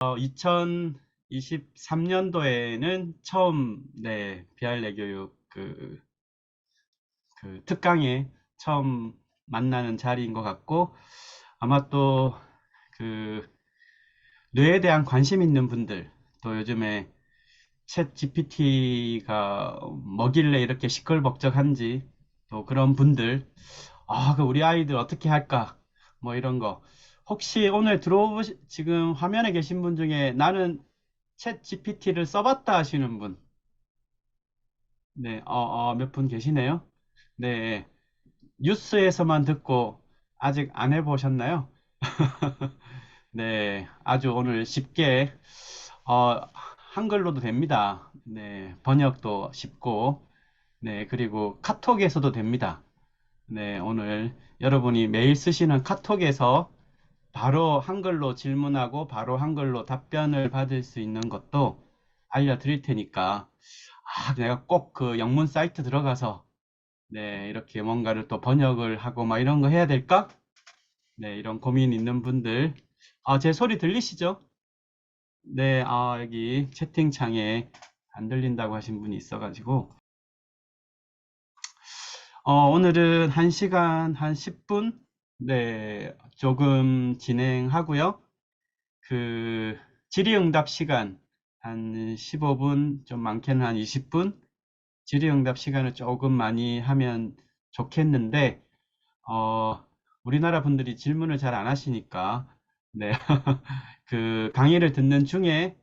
2023년도에는 처음, 비알레 교육 그 특강에 처음 만나는 자리인 것 같고, 아마 또 그 뇌에 대한 관심 있는 분들, 또 요즘에 챗 GPT가 뭐길래 이렇게 시끌벅적한지, 또 그런 분들, 그 우리 아이들 어떻게 할까? 뭐 이런 거. 혹시 오늘 지금 화면에 계신 분 중에 나는 챗 GPT를 써봤다 하시는 분, 네, 몇 분 계시네요. 네, 뉴스에서만 듣고 아직 안 해보셨나요? 네, 아주 오늘 쉽게, 한글로도 됩니다. 네, 번역도 쉽고, 네, 그리고 카톡에서도 됩니다. 네, 오늘 여러분이 매일 쓰시는 카톡에서 바로 한글로 질문하고 바로 한글로 답변을 받을 수 있는 것도 알려드릴 테니까, 내가 꼭 그 영문 사이트 들어가서, 네, 이렇게 뭔가를 또 번역을 하고 막 이런 거 해야 될까? 네, 이런 고민 있는 분들, 제 소리 들리시죠? 네, 여기 채팅창에 안 들린다고 하신 분이 있어가지고, 오늘은 1시간 한 10분, 네, 조금 진행하고요. 그, 질의응답 시간 한 15분, 좀 많게는 한 20분, 질의응답 시간을 조금 많이 하면 좋겠는데, 우리나라 분들이 질문을 잘 안 하시니까, 네, 그 강의를 듣는 중에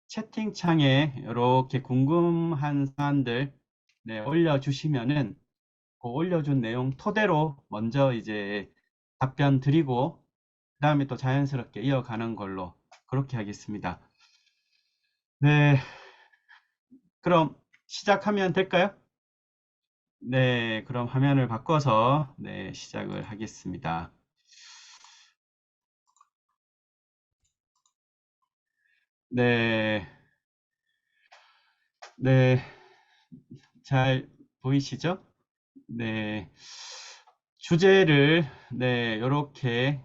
채팅창에 이렇게 궁금한 사안들, 네, 올려주시면은, 그 올려준 내용 토대로 먼저 이제 답변 드리고, 그 다음에 또 자연스럽게 이어가는 걸로 그렇게 하겠습니다. 네, 그럼 시작하면 될까요? 네, 그럼 화면을 바꿔서 네, 시작을 하겠습니다. 네, 네, 잘 보이시죠? 네, 주제를 네, 이렇게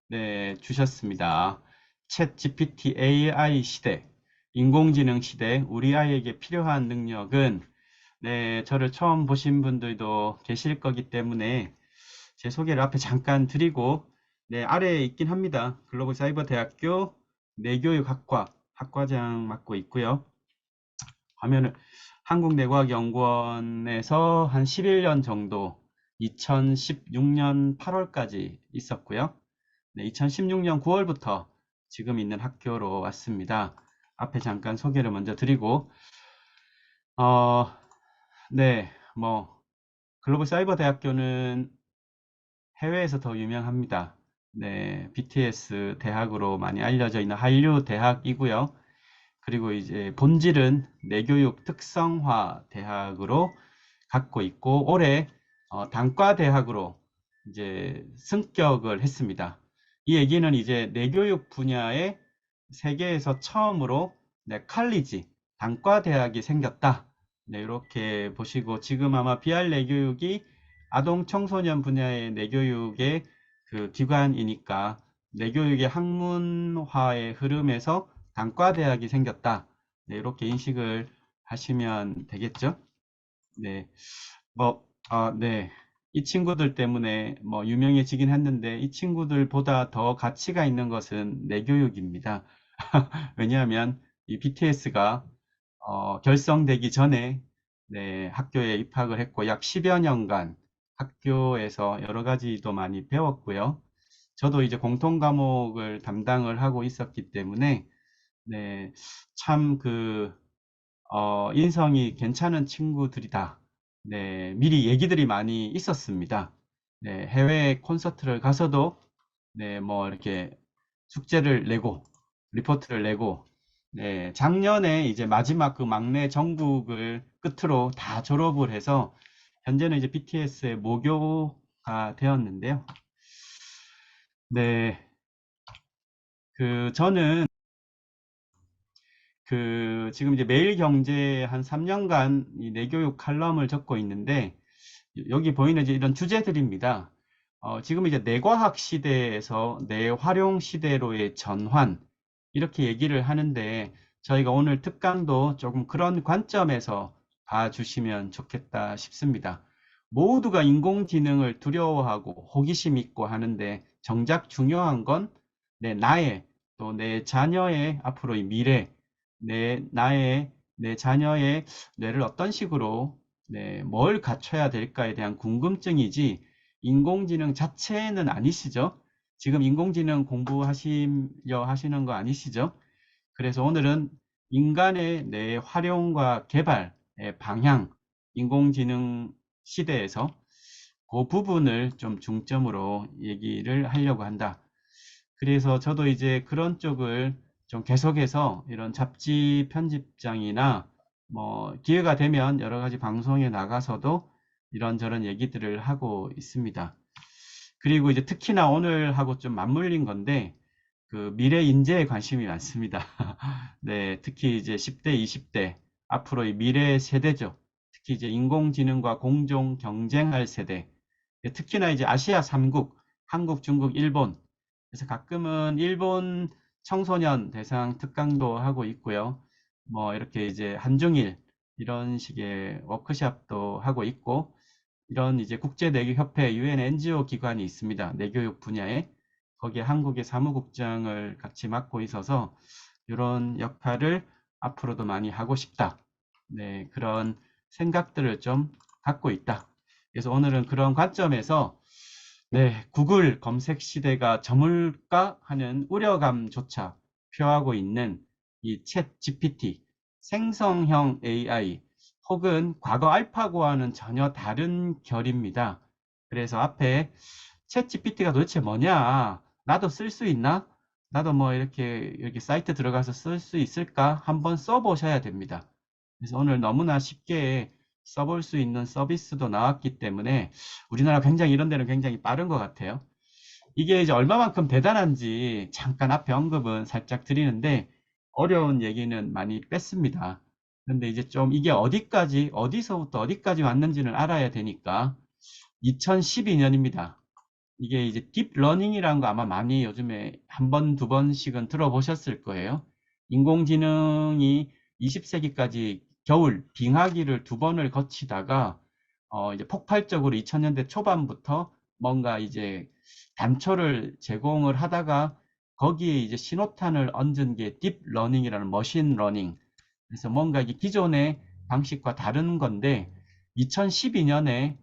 네, 주셨습니다. 챗 GPT AI 시대, 인공지능 시대, 우리 아이에게 필요한 능력은 네, 저를 처음 보신 분들도 계실 거기 때문에 제 소개를 앞에 잠깐 드리고 네, 아래에 있긴 합니다. 글로벌 사이버 대학교 내교육학과 학과장 맡고 있고요. 화면을 한국내과학연구원에서 한 11년 정도 2016년 8월까지 있었고요. 네, 2016년 9월부터 지금 있는 학교로 왔습니다. 앞에 잠깐 소개를 먼저 드리고 어, 네, 뭐 글로벌 사이버 대학교는 해외에서 더 유명합니다. 네, BTS 대학으로 많이 알려져 있는 한류 대학이고요. 그리고 이제 본질은 내교육 특성화 대학으로 갖고 있고 올해 단과 대학으로 이제 승격을 했습니다. 이 얘기는 이제 내교육 분야에 세계에서 처음으로 네, 칼리지 단과 대학이 생겼다. 네, 이렇게 보시고 지금 아마 비할 내교육이 아동 청소년 분야의 내교육의 그 기관이니까 내교육의 학문화의 흐름에서 단과대학이 생겼다. 네, 이렇게 인식을 하시면 되겠죠? 네, 네. 이 친구들 때문에 뭐 유명해지긴 했는데 이 친구들보다 더 가치가 있는 것은 내교육입니다. 왜냐하면 이 BTS가 결성되기 전에 네, 학교에 입학을 했고 약 10여 년간 학교에서 여러 가지도 많이 배웠고요. 저도 이제 공통 과목을 담당을 하고 있었기 때문에 네, 참 인성이 괜찮은 친구들이다. 네, 미리 얘기들이 많이 있었습니다. 네, 해외 콘서트를 가서도 네, 뭐 이렇게 숙제를 내고 리포트를 내고 네, 작년에 이제 마지막 그 막내 정국을 끝으로 다 졸업을 해서 현재는 이제 BTS의 모교가 되었는데요. 네, 저는 지금 이제 매일경제 한 3년간 이 내교육 칼럼을 적고 있는데 여기 보이는 이제 이런 주제들입니다. 지금 이제 내과학 시대에서 내활용 시대로의 전환, 이렇게 얘기를 하는데 저희가 오늘 특강도 조금 그런 관점에서 봐주시면 좋겠다 싶습니다. 모두가 인공지능을 두려워하고 호기심 있고 하는데 정작 중요한 건 나의 또 내 자녀의 앞으로의 미래, 내 자녀의 뇌를 어떤 식으로 뭘 갖춰야 될까에 대한 궁금증이지 인공지능 자체는 아니시죠? 지금 인공지능 공부하시려 하시는 거 아니시죠? 그래서 오늘은 인간의 뇌 활용과 개발의 방향, 인공지능 시대에서 그 부분을 좀 중점으로 얘기를 하려고 한다. 그래서 저도 이제 그런 쪽을 좀 계속해서 이런 잡지 편집장이나 뭐 기회가 되면 여러 가지 방송에 나가서도 이런저런 얘기들을 하고 있습니다. 그리고 이제 특히나 오늘하고 좀 맞물린 건데 그 미래 인재에 관심이 많습니다. 네, 특히 이제 10대, 20대 앞으로의 미래 세대죠. 특히 이제 인공지능과 공정 경쟁할 세대. 특히나 이제 아시아 3국, 한국, 중국, 일본. 그래서 가끔은 일본 청소년 대상 특강도 하고 있고요. 뭐 이렇게 이제 한중일 이런 식의 워크숍도 하고 있고 이런 이제 국제내교협회 UN NGO 기관이 있습니다. 내교육 분야에 거기에 한국의 사무국장을 같이 맡고 있어서 이런 역할을 앞으로도 많이 하고 싶다. 네, 그런 생각들을 좀 갖고 있다. 그래서 오늘은 그런 관점에서 구글 검색 시대가 저물까 하는 우려감조차 표하고 있는 이 챗 GPT, 생성형 AI, 혹은 과거 알파고와는 전혀 다른 결입니다. 그래서 앞에 챗 GPT가 도대체 뭐냐? 나도 쓸 수 있나? 나도 뭐 이렇게 사이트 들어가서 쓸 수 있을까? 한번 써보셔야 됩니다. 그래서 오늘 너무나 쉽게 써볼 수 있는 서비스도 나왔기 때문에 우리나라 굉장히 이런 데는 굉장히 빠른 것 같아요. 이게 이제 얼마만큼 대단한지 잠깐 앞에 언급은 살짝 드리는데 어려운 얘기는 많이 뺐습니다. 근데 이제 좀 이게 어디까지, 어디서부터 어디까지 왔는지는 알아야 되니까 2012년입니다. 이게 이제 딥러닝이라는 거 아마 많이 요즘에 한 번, 두 번씩은 들어보셨을 거예요. 인공지능이 20세기까지 겨울 빙하기를 두 번을 거치다가 이제 폭발적으로 2000년대 초반부터 뭔가 이제 단초를 제공을 하다가 거기에 이제 신호탄을 얹은 게 딥러닝이라는 머신러닝. 그래서 뭔가 이게 기존의 방식과 다른 건데 2012년에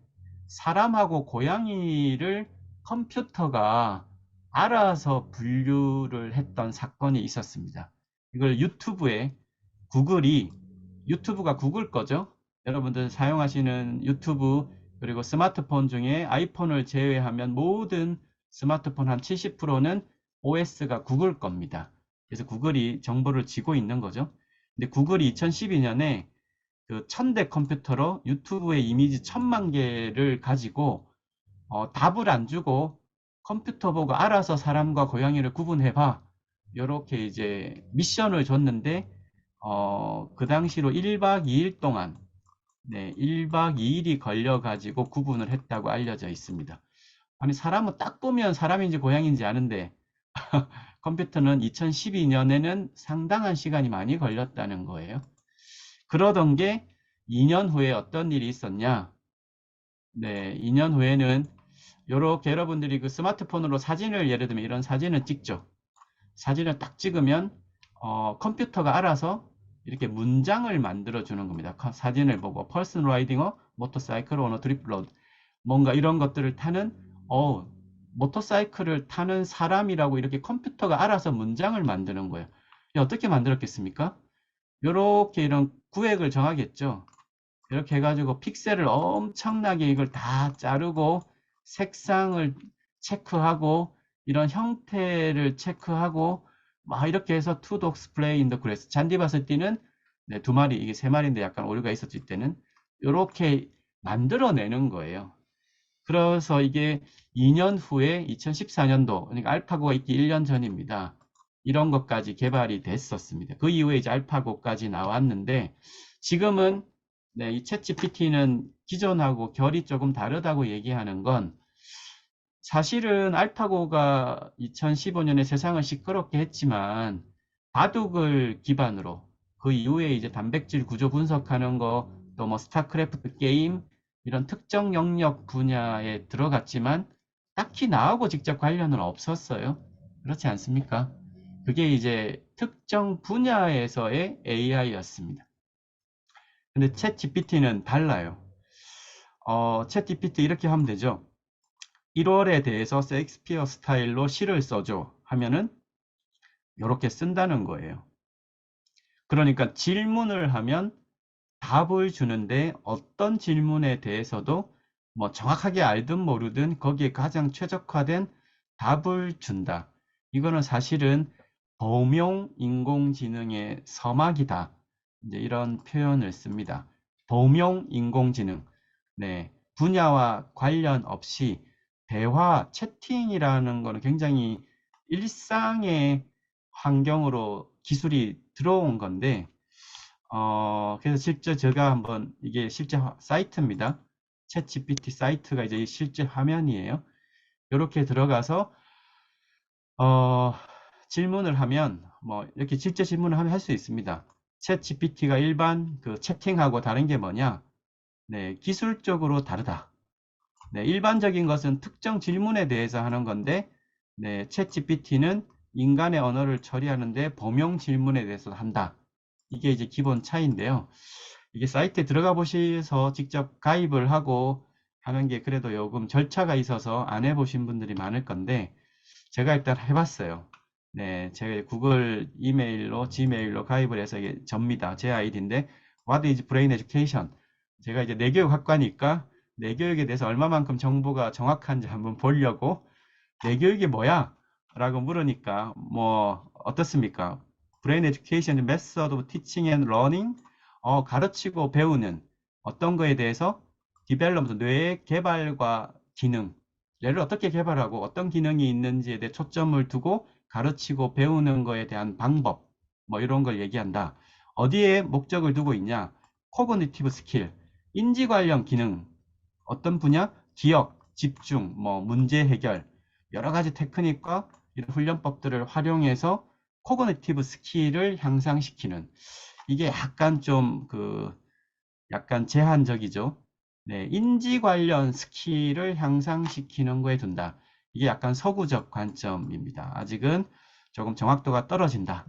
사람하고 고양이를 컴퓨터가 알아서 분류를 했던 사건이 있었습니다. 이걸 구글이, 유튜브가 구글 거죠? 여러분들 사용하시는 유튜브 그리고 스마트폰 중에 아이폰을 제외하면 모든 스마트폰 한 70%는 OS가 구글 겁니다. 그래서 구글이 정보를 쥐고 있는 거죠. 근데 구글이 2012년에 그 1000대 컴퓨터로 유튜브의 이미지 1000만 개를 가지고 답을 안 주고 컴퓨터 보고 알아서 사람과 고양이를 구분해봐. 이렇게 이제 미션을 줬는데 그 당시로 1박 2일 동안 1박 2일이 걸려가지고 구분을 했다고 알려져 있습니다. 아니 사람은 딱 보면 사람인지 고양인지 아는데 컴퓨터는 2012년에는 상당한 시간이 많이 걸렸다는 거예요. 그러던 게 2년 후에 어떤 일이 있었냐? 2년 후에는 이렇게 여러분들이 그 스마트폰으로 사진을 예를 들면 이런 사진을 찍죠. 사진을 딱 찍으면 컴퓨터가 알아서 이렇게 문장을 만들어 주는 겁니다. 사진을 보고 person riding a motorcycle on a drip road 뭔가 이런 것들을 타는 모터사이클을 타는 사람이라고 이렇게 컴퓨터가 알아서 문장을 만드는 거예요. 어떻게 만들었겠습니까? 이렇게 이런 구획을 정하겠죠. 이렇게 해가지고 픽셀을 엄청나게 이걸 다 자르고 색상을 체크하고 이런 형태를 체크하고 막 이렇게 해서 two dogs play in the grass 잔디밭을 뛰는 두 마리 이게 세 마리인데 약간 오류가 있었을 때는 이렇게 만들어내는 거예요. 그래서 이게 2년 후에 2014년도 그러니까 알파고가 있기 1년 전입니다. 이런 것까지 개발이 됐었습니다. 그 이후에 이제 알파고까지 나왔는데 지금은 이 챗GPT는 기존하고 결이 조금 다르다고 얘기하는 건 사실은 알파고가 2015년에 세상을 시끄럽게 했지만 바둑을 기반으로 그 이후에 이제 단백질 구조 분석하는 거, 또 뭐 스타크래프트 게임 이런 특정 영역 분야에 들어갔지만 딱히 나하고 직접 관련은 없었어요. 그렇지 않습니까? 그게 이제 특정 분야에서의 AI였습니다. 근데 챗 GPT는 달라요. 챗 GPT 이렇게 하면 되죠. 1월에 대해서 셰익스피어 스타일로 시를 써줘 하면은 이렇게 쓴다는 거예요. 그러니까 질문을 하면 답을 주는데 어떤 질문에 대해서도 뭐 정확하게 알든 모르든 거기에 가장 최적화된 답을 준다. 이거는 사실은 범용 인공지능의 서막이다. 이제 이런 표현을 씁니다. 범용 인공지능. 네. 분야와 관련 없이 대화, 채팅이라는 거는 굉장히 일상의 환경으로 기술이 들어온 건데, 그래서 실제 제가 한번 이게 실제 사이트입니다. 챗 GPT 사이트가 이제 실제 화면이에요. 이렇게 들어가서 어, 질문을 하면 뭐 이렇게 실제 질문을 하면 할 수 있습니다. 챗 GPT가 일반 그 채팅하고 다른 게 뭐냐? 네, 기술적으로 다르다. 네, 일반적인 것은 특정 질문에 대해서 하는 건데, 네, 챗 GPT는 인간의 언어를 처리하는데 범용 질문에 대해서 한다. 이게 이제 기본 차이인데요. 이게 사이트에 들어가 보셔서 직접 가입을 하고 하는 게 그래도 요금 절차가 있어서 안 해보신 분들이 많을 건데, 제가 일단 해봤어요. 네, 제가 구글 이메일로, 지메일로 가입을 해서 이게 접니다. 제 아이디인데, What is Brain Education? 제가 이제 내교육학과니까 내교육에 대해서 얼마만큼 정보가 정확한지 한번 보려고, 내교육이 뭐야? 라고 물으니까, 뭐, 어떻습니까? Brain Education Method of Teaching and Learning? 가르치고 배우는 어떤 거에 대해서 Development, 뇌의 개발과 기능, 뇌를 어떻게 개발하고 어떤 기능이 있는지에 대해 초점을 두고 가르치고 배우는 거에 대한 방법, 뭐 이런 걸 얘기한다. 어디에 목적을 두고 있냐? 코그니티브 스킬, 인지 관련 기능, 어떤 분야? 기억, 집중, 뭐 문제 해결, 여러 가지 테크닉과 이런 훈련법들을 활용해서 코그니티브 스킬을 향상시키는, 이게 약간 좀 약간 제한적이죠. 네, 인지 관련 스킬을 향상시키는 거에 둔다. 이게 약간 서구적 관점입니다. 아직은 조금 정확도가 떨어진다.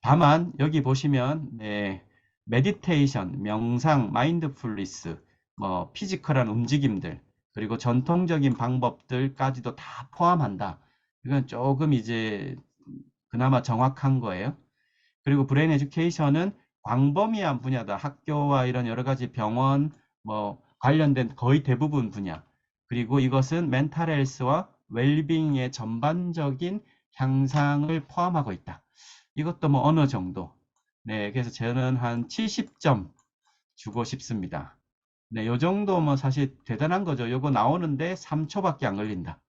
다만 여기 보시면 네, 메디테이션, 명상, 마인드풀리스, 뭐 피지컬한 움직임들, 그리고 전통적인 방법들까지도 다 포함한다. 이건 조금 이제 그나마 정확한 거예요. 그리고 브레인 에듀케이션은 광범위한 분야다. 학교와 이런 여러 가지 병원, 뭐 관련된 거의 대부분 분야. 그리고 이것은 멘탈 헬스와 웰빙의 전반적인 향상을 포함하고 있다. 이것도 뭐 어느 정도. 네, 그래서 저는 한 70점 주고 싶습니다. 네, 요 정도면 사실 대단한 거죠. 요거 나오는데 3초밖에 안 걸린다.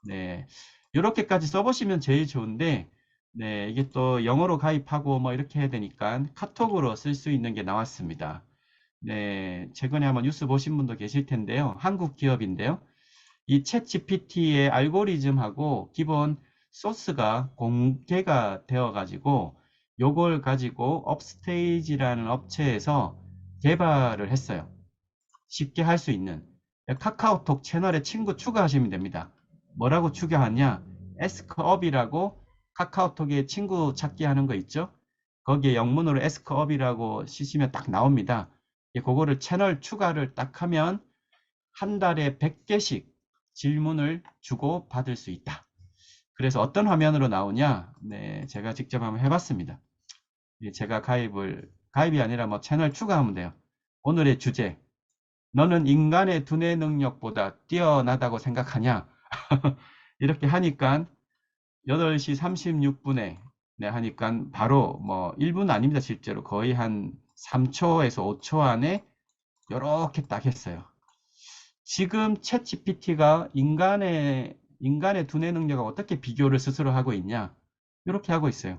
네, 이렇게까지 써보시면 제일 좋은데, 네, 이게 또 영어로 가입하고 뭐 이렇게 해야 되니까 카톡으로 쓸 수 있는 게 나왔습니다. 네, 최근에 한번 뉴스 보신 분도 계실 텐데요. 한국 기업인데요. 이 챗 GPT의 알고리즘하고 기본 소스가 공개가 되어 가지고 요걸 가지고 업스테이지라는 업체에서 개발을 했어요. 쉽게 할 수 있는 카카오톡 채널에 친구 추가하시면 됩니다. 뭐라고 추가하냐? 에스크업이라고 카카오톡에 친구 찾기 하는 거 있죠? 거기에 영문으로 에스크업이라고 치시면 딱 나옵니다. 그거를 채널 추가를 딱 하면 한 달에 100개씩 질문을 주고 받을 수 있다. 그래서 어떤 화면으로 나오냐? 네, 제가 직접 한번 해봤습니다. 제가 가입이 아니라 뭐 채널 추가하면 돼요. 오늘의 주제, 너는 인간의 두뇌 능력보다 뛰어나다고 생각하냐? 이렇게 하니까 8시 36분에 네, 하니까 바로 뭐 1분 아닙니다. 실제로 거의 한 3초에서 5초 안에 이렇게 딱 했어요. 지금 챗 GPT가 인간의 두뇌 능력과 어떻게 비교를 스스로 하고 있냐? 이렇게 하고 있어요.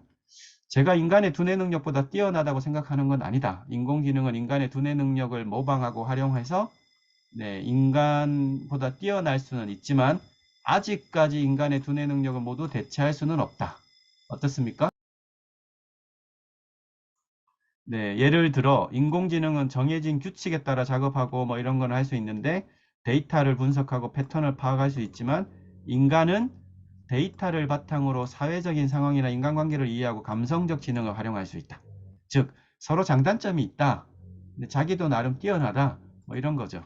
제가 인간의 두뇌 능력보다 뛰어나다고 생각하는 건 아니다. 인공지능은 인간의 두뇌 능력을 모방하고 활용해서 네, 인간보다 뛰어날 수는 있지만 아직까지 인간의 두뇌 능력을 모두 대체할 수는 없다. 어떻습니까? 네, 예를 들어 인공지능은 정해진 규칙에 따라 작업하고 뭐 이런 걸 할 수 있는데 데이터를 분석하고 패턴을 파악할 수 있지만 인간은 데이터를 바탕으로 사회적인 상황이나 인간관계를 이해하고 감성적 지능을 활용할 수 있다. 즉, 서로 장단점이 있다. 근데 자기도 나름 뛰어나다. 뭐 이런 거죠.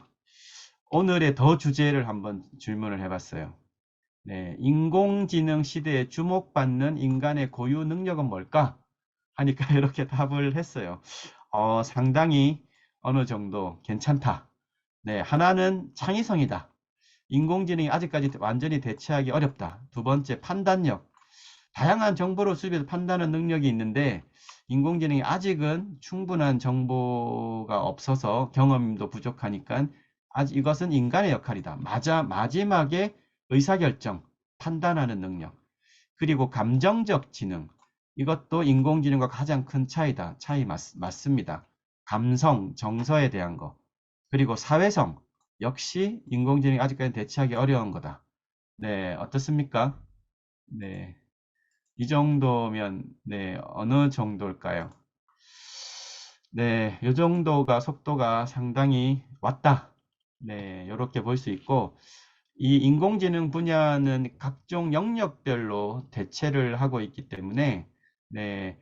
오늘의 더 주제를 한번 질문을 해봤어요. 네, 인공지능 시대에 주목받는 인간의 고유 능력은 뭘까? 하니까 이렇게 답을 했어요. 상당히 어느 정도 괜찮다. 네, 하나는 창의성이다. 인공지능이 아직까지 완전히 대체하기 어렵다. 두 번째, 판단력. 다양한 정보를 수집해서 판단하는 능력이 있는데 인공지능이 아직은 충분한 정보가 없어서 경험도 부족하니까 아직 이것은 인간의 역할이다. 마지막에 의사결정, 판단하는 능력. 그리고 감정적 지능. 이것도 인공지능과 가장 큰 차이다. 맞습니다. 감성, 정서에 대한 거. 그리고 사회성. 역시 인공지능이 아직까지 대체하기 어려운 거다. 네, 어떻습니까? 네. 이 정도면, 네, 어느 정도일까요? 네, 이 정도가 속도가 상당히 왔다. 네, 이렇게 볼 수 있고, 이 인공지능 분야는 각종 영역별로 대체를 하고 있기 때문에, 네,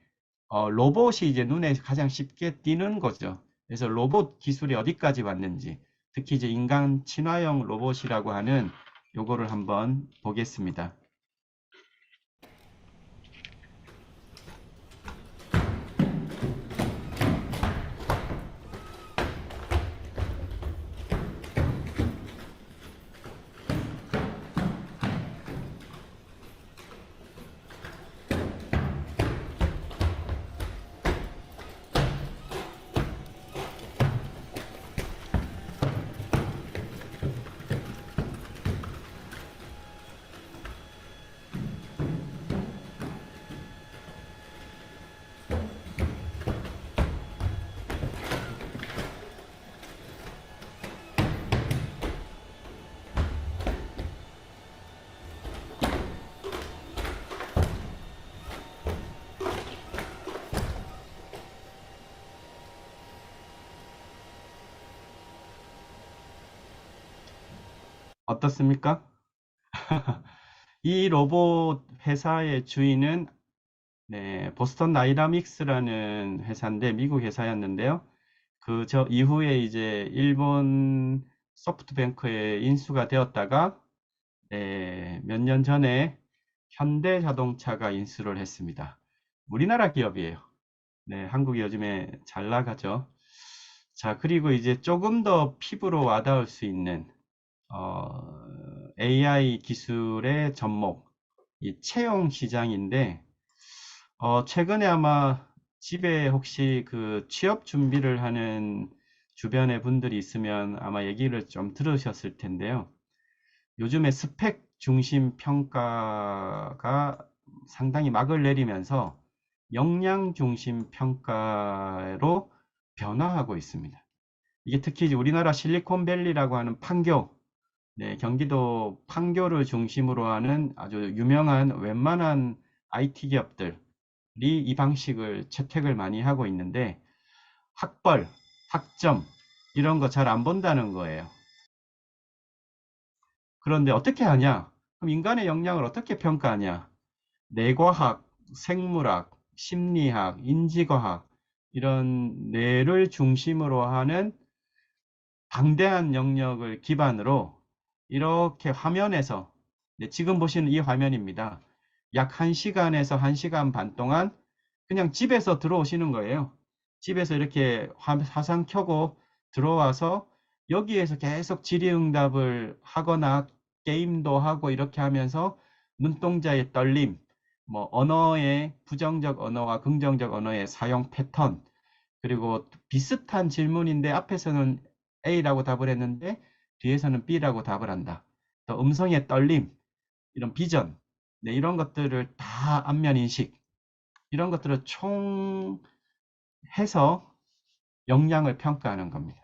로봇이 이제 눈에 가장 쉽게 띄는 거죠. 그래서 로봇 기술이 어디까지 왔는지, 특히 이제 인간 친화형 로봇이라고 하는 요거를 한번 보겠습니다. 어떻습니까? 이 로봇 회사의 주인은 네, 보스턴 다이나믹스라는 회사인데 미국 회사였는데요. 저 이후에 이제 일본 소프트뱅크에 인수가 되었다가 몇 년 전에 현대자동차가 인수를 했습니다. 우리나라 기업이에요. 네, 한국이 요즘에 잘 나가죠. 자, 그리고 이제 조금 더 피부로 와닿을 수 있는 AI 기술의 접목, 이 채용 시장인데 최근에 아마 집에 혹시 그 취업 준비를 하는 주변의 분들이 있으면 아마 얘기를 좀 들으셨을 텐데요. 요즘에 스펙 중심 평가가 상당히 막을 내리면서 역량 중심 평가로 변화하고 있습니다. 이게 특히 이제 우리나라 실리콘밸리라고 하는 판교, 네, 경기도 판교를 중심으로 하는 아주 유명한 웬만한 IT 기업들이 이 방식을 채택을 많이 하고 있는데 학벌, 학점 이런 거 잘 안 본다는 거예요. 그런데 어떻게 하냐? 그럼 인간의 역량을 어떻게 평가하냐? 뇌과학, 생물학, 심리학, 인지과학 이런 뇌를 중심으로 하는 방대한 영역을 기반으로 이렇게 화면에서 네, 지금 보시는 이 화면입니다. 약 1시간에서 1시간 반 동안 그냥 집에서 들어오시는 거예요. 집에서 이렇게 화상 켜고 들어와서 여기에서 계속 질의응답을 하거나 게임도 하고 이렇게 하면서 눈동자의 떨림, 뭐 언어의 부정적 언어와 긍정적 언어의 사용 패턴, 그리고 비슷한 질문인데 앞에서는 A라고 답을 했는데 뒤에서는 B라고 답을 한다. 또 음성의 떨림, 이런 비전, 네, 이런 것들을 다 안면 인식, 이런 것들을 총 해서 역량을 평가하는 겁니다.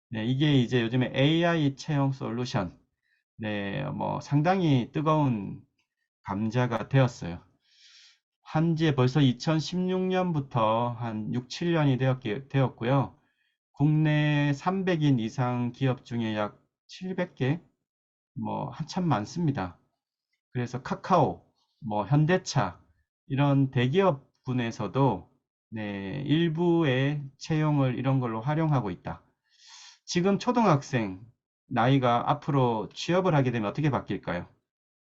네, 이게 이제 요즘에 AI 채용 솔루션, 네, 뭐 상당히 뜨거운 감자가 되었어요. 한지 벌써 2016년부터 한 6, 7년이 되었고요. 국내 300인 이상 기업 중에 약 700개, 뭐 한참 많습니다. 그래서 카카오, 뭐 현대차 이런 대기업군에서도 네, 일부의 채용을 이런 걸로 활용하고 있다. 지금 초등학생 나이가 앞으로 취업을 하게 되면 어떻게 바뀔까요?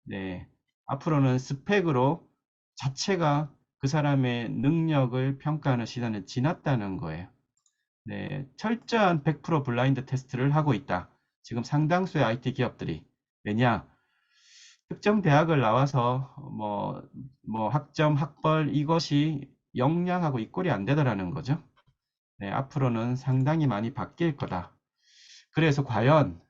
네, 앞으로는 스펙으로 자체가 그 사람의 능력을 평가하는 시간은 지났다는 거예요. 네, 철저한 100% 블라인드 테스트를 하고 있다. 지금 상당수의 IT 기업들이. 왜냐? 특정 대학을 나와서 뭐 학점, 학벌 이것이 역량하고 이꼴이 안 되더라는 거죠. 네, 앞으로는 상당히 많이 바뀔 거다. 그래서 과연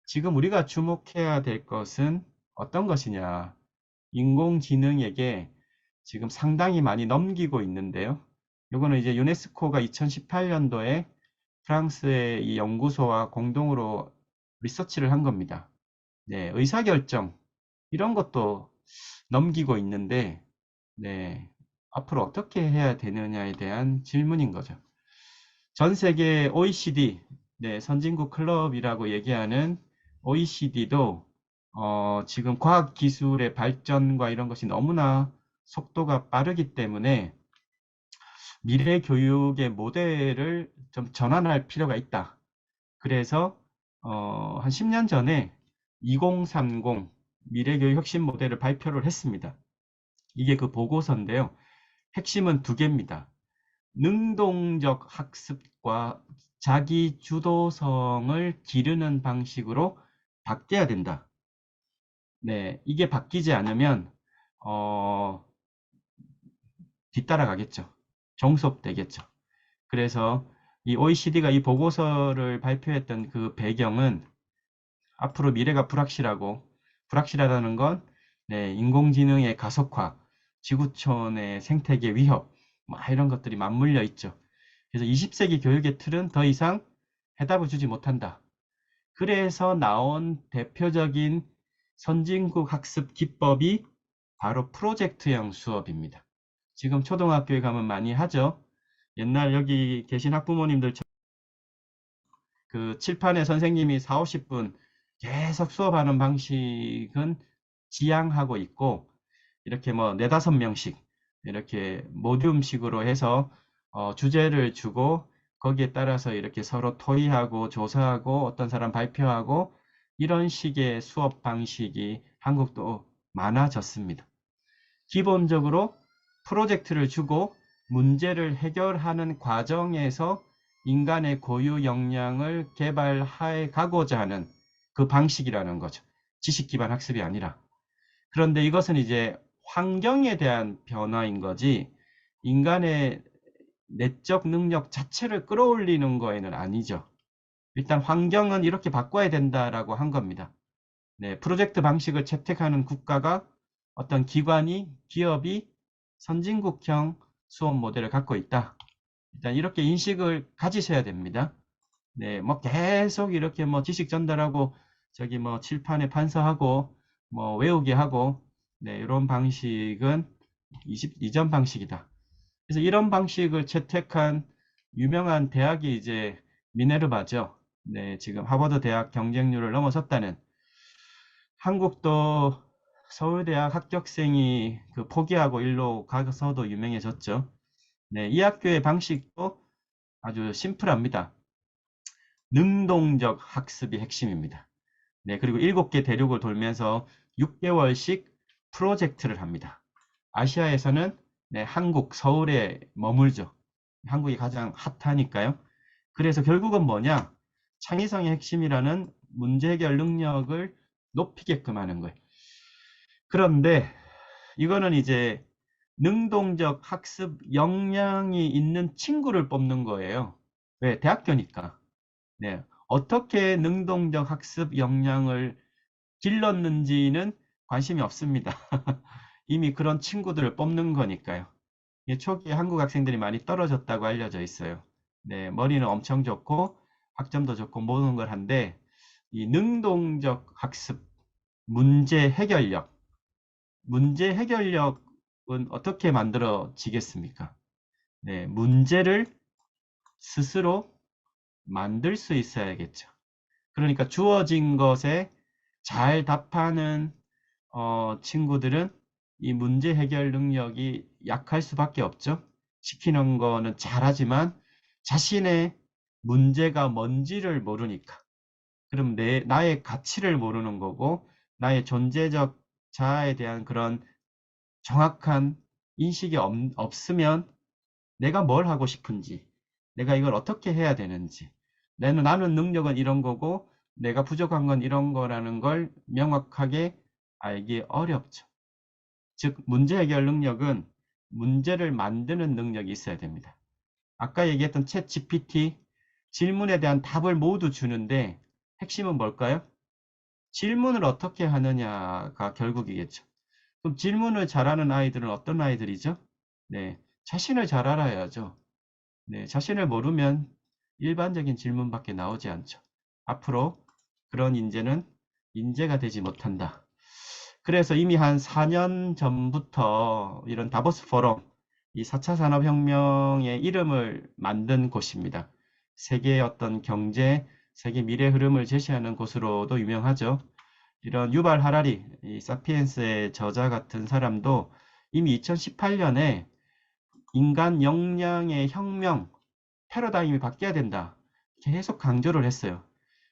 지금 우리가 주목해야 될 것은 어떤 것이냐? 인공지능에게 지금 상당히 많이 넘기고 있는데요. 요거는 이제 유네스코가 2018년도에 프랑스의 이 연구소와 공동으로 리서치를 한 겁니다. 네, 의사결정 이런 것도 넘기고 있는데, 네, 앞으로 어떻게 해야 되느냐에 대한 질문인 거죠. 전 세계 OECD, 네, 선진국 클럽이라고 얘기하는 OECD도 지금 과학기술의 발전과 이런 것이 너무나 속도가 빠르기 때문에 미래 교육의 모델을 좀 전환할 필요가 있다. 그래서 한 10년 전에 2030 미래교육 혁신 모델을 발표를 했습니다. 이게 그 보고서인데요. 핵심은 두 개입니다. 능동적 학습과 자기 주도성을 기르는 방식으로 바뀌어야 된다. 네, 이게 바뀌지 않으면 뒤따라가겠죠. 종속되겠죠. 그래서 이 OECD가 이 보고서를 발표했던 그 배경은 앞으로 미래가 불확실하다는 건 네, 인공지능의 가속화, 지구촌의 생태계 위협, 뭐 이런 것들이 맞물려 있죠. 그래서 20세기 교육의 틀은 더 이상 해답을 주지 못한다. 그래서 나온 대표적인 선진국 학습 기법이 바로 프로젝트형 수업입니다. 지금 초등학교에 가면 많이 하죠. 옛날 여기 계신 학부모님들 그 칠판에 선생님이 4, 50분 계속 수업하는 방식은 지양하고 있고 이렇게 뭐 네다섯 명씩 이렇게 모듈식으로 해서 주제를 주고 거기에 따라서 이렇게 서로 토의하고 조사하고 어떤 사람 발표하고 이런 식의 수업 방식이 한국도 많아졌습니다. 기본적으로 프로젝트를 주고 문제를 해결하는 과정에서 인간의 고유 역량을 개발해 가고자 하는 그 방식이라는 거죠. 지식 기반 학습이 아니라. 그런데 이것은 이제 환경에 대한 변화인 거지 인간의 내적 능력 자체를 끌어올리는 거에는 아니죠. 일단 환경은 이렇게 바꿔야 된다라고 한 겁니다. 네, 프로젝트 방식을 채택하는 국가가 어떤 기관이, 기업이 선진국형 수업 모델을 갖고 있다. 일단 이렇게 인식을 가지셔야 됩니다. 네, 뭐 계속 이렇게 뭐 지식 전달하고 저기 뭐 칠판에 판서하고 뭐 외우게 하고 네, 이런 방식은 이전 방식이다. 그래서 이런 방식을 채택한 유명한 대학이 이제 미네르바죠. 네, 지금 하버드 대학 경쟁률을 넘어섰다는 한국도 서울대학 합격생이 그 포기하고 일로 가서도 유명해졌죠. 네, 이 학교의 방식도 아주 심플합니다. 능동적 학습이 핵심입니다. 네, 그리고 7개 대륙을 돌면서 6개월씩 프로젝트를 합니다. 아시아에서는 네, 한국, 서울에 머물죠. 한국이 가장 핫하니까요. 그래서 결국은 뭐냐? 창의성의 핵심이라는 문제 해결 능력을 높이게끔 하는 거예요. 그런데 이거는 이제 능동적 학습 역량이 있는 친구를 뽑는 거예요. 왜? 대학교니까. 네. 어떻게 능동적 학습 역량을 길렀는지는 관심이 없습니다. 이미 그런 친구들을 뽑는 거니까요. 초기에 한국 학생들이 많이 떨어졌다고 알려져 있어요. 네, 머리는 엄청 좋고 학점도 좋고 모든 걸 한데 이 능동적 학습, 문제 해결력 어떻게 만들어지겠습니까? 네, 문제를 스스로 만들 수 있어야겠죠. 그러니까 주어진 것에 잘 답하는 친구들은 이 문제 해결 능력이 약할 수밖에 없죠. 시키는 거는 잘하지만 자신의 문제가 뭔지를 모르니까. 그럼 나의 가치를 모르는 거고, 나의 존재적 자아에 대한 그런 정확한 인식이 없으면 내가 뭘 하고 싶은지, 내가 이걸 어떻게 해야 되는지, 나는 능력은 이런 거고, 내가 부족한 건 이런 거라는 걸 명확하게 알기 어렵죠. 즉, 문제 해결 능력은 문제를 만드는 능력이 있어야 됩니다. 아까 얘기했던 챗 GPT, 질문에 대한 답을 모두 주는데, 핵심은 뭘까요? 질문을 어떻게 하느냐가 결국이겠죠. 그럼 질문을 잘하는 아이들은 어떤 아이들이죠? 네, 자신을 잘 알아야죠. 네, 자신을 모르면 일반적인 질문밖에 나오지 않죠. 앞으로 그런 인재는 인재가 되지 못한다. 그래서 이미 한 4년 전부터 이런 다보스 포럼, 이 4차 산업혁명의 이름을 만든 곳입니다. 세계의 어떤 경제, 세계 미래 흐름을 제시하는 곳으로도 유명하죠. 이런 유발 하라리, 이 사피엔스의 저자 같은 사람도 이미 2018년에 인간 역량의 혁명, 패러다임이 바뀌어야 된다. 계속 강조를 했어요.